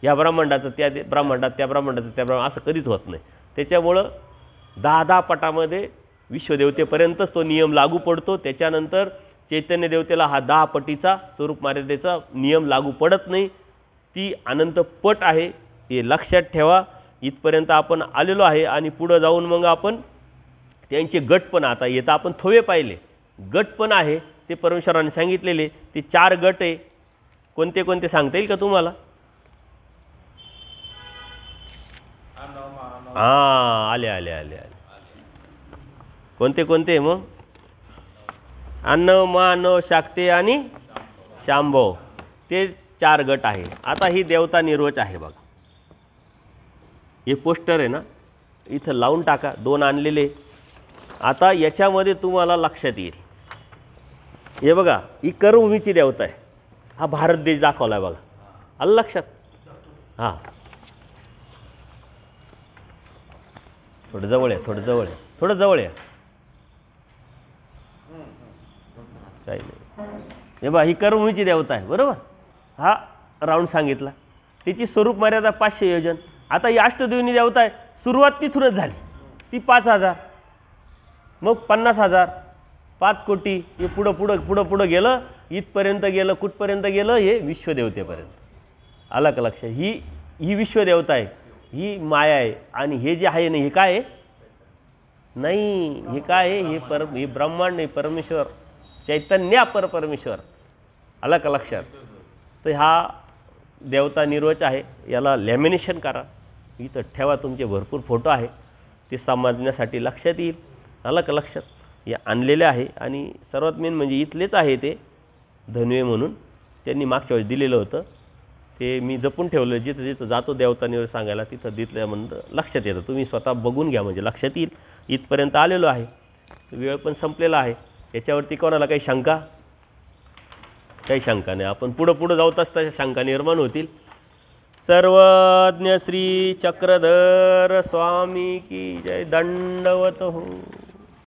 या ब्रह्मांडाचं त्या ब्रह्मांडात, त्या ब्रह्मांडाचं त्या ब्रह्मांडात असं कधीच होत नाही. त्याच्यामुळं 10 पटामध्ये विश्वदेवतेपर्यंतच तो नियम लागू पडतो. त्याच्यानंतर चैतन्य देवतेला हा 10 पटीचा स्वरूप मर्यादेचा नियम लागू पडत नाही. ती अनंत पट आहे, हे लक्षात ठेवा. इथपर्यंत आपण आलेलो आहे आणि पुढं जाऊन मग आपण त्यांचे गट पण, आता येतं आपण थोवे पाहिले, गट पण आहे ते परमेश्वराने सांगितलेले. ते 4 गट आहे. कोणते कोणते सांगता येईल का तुम्हाला? हां, आले आले आले आले. कोणते कोणते मग? अन्न, मानव, शाक्ते आणि शांभव. ते 4 गट आहे. आता ही देवता निर्वच आहे बघा. हे पोस्टर आहे ना, इथं लावून टाका. 2 आणलेले. आता याच्यामध्ये तुम्हाला लक्षात येईल, हे बघा ही कर्मभूमीची देवता आहे. हा भारत देश दाखवला आहे बघा. आलं लक्षात? हां, थोडं जवळ आहे, थोडं जवळ आहे, थोडं जवळ आहे. काही नाही. हे बघा ही कर्मभूमीची देवता आहे बरोबर. हा राऊंड सांगितला. तिची स्वरूप मर्यादा 500 योजन. आता ही अष्टदेवनी देवता आहे. सुरुवात तिथूनच झाली. ती 5000, मग 50,000, 5 कोटी. हे पुढं पुढं पुढं पुढं गेलं, इथपर्यंत गेलं. कुठपर्यंत गेलं? हे विश्वदेवतेपर्यंत. आलं का लक्ष? ही विश्वदेवता आहे, ही माया आहे. आणि हे जे आहे ना, हे काय आहे? नाही, हे काय आहे? हे ब्रह्मांड आहे, परमेश्वर, चैतन्य परमेश्वर. आलं का लक्षात? तर हा देवता निर्वच आहे. याला लॅमिनेशन करा, इथं ठेवा. तुमचे भरपूर फोटो आहे, ते समजण्यासाठी लक्षात येईल. आलं का लक्षात? हे आणलेले आहे. आणि सर्वात मेन म्हणजे इथलेच आहे ते धन्वे म्हणून. त्यांनी मागच्या वेळेस दिलेलं होतं, ते मी जपून ठेवलं. जिथं जिथं जातो देवता निर्वच सांगायला, तिथं दिलं म्हणतं लक्षात येतं. तुम्ही स्वतः बघून घ्या म्हणजे लक्षात येईल. इथपर्यंत आलेलो आहे, वेळ पण संपलेला आहे. याच्यावरती कोणाला काही शंका? काही शंका नाही. आपण पुढं पुढं जाऊत असता शंका निर्माण होतील. सर्वज्ञ श्री चक्रधर स्वामी की जय. दंडवत हो.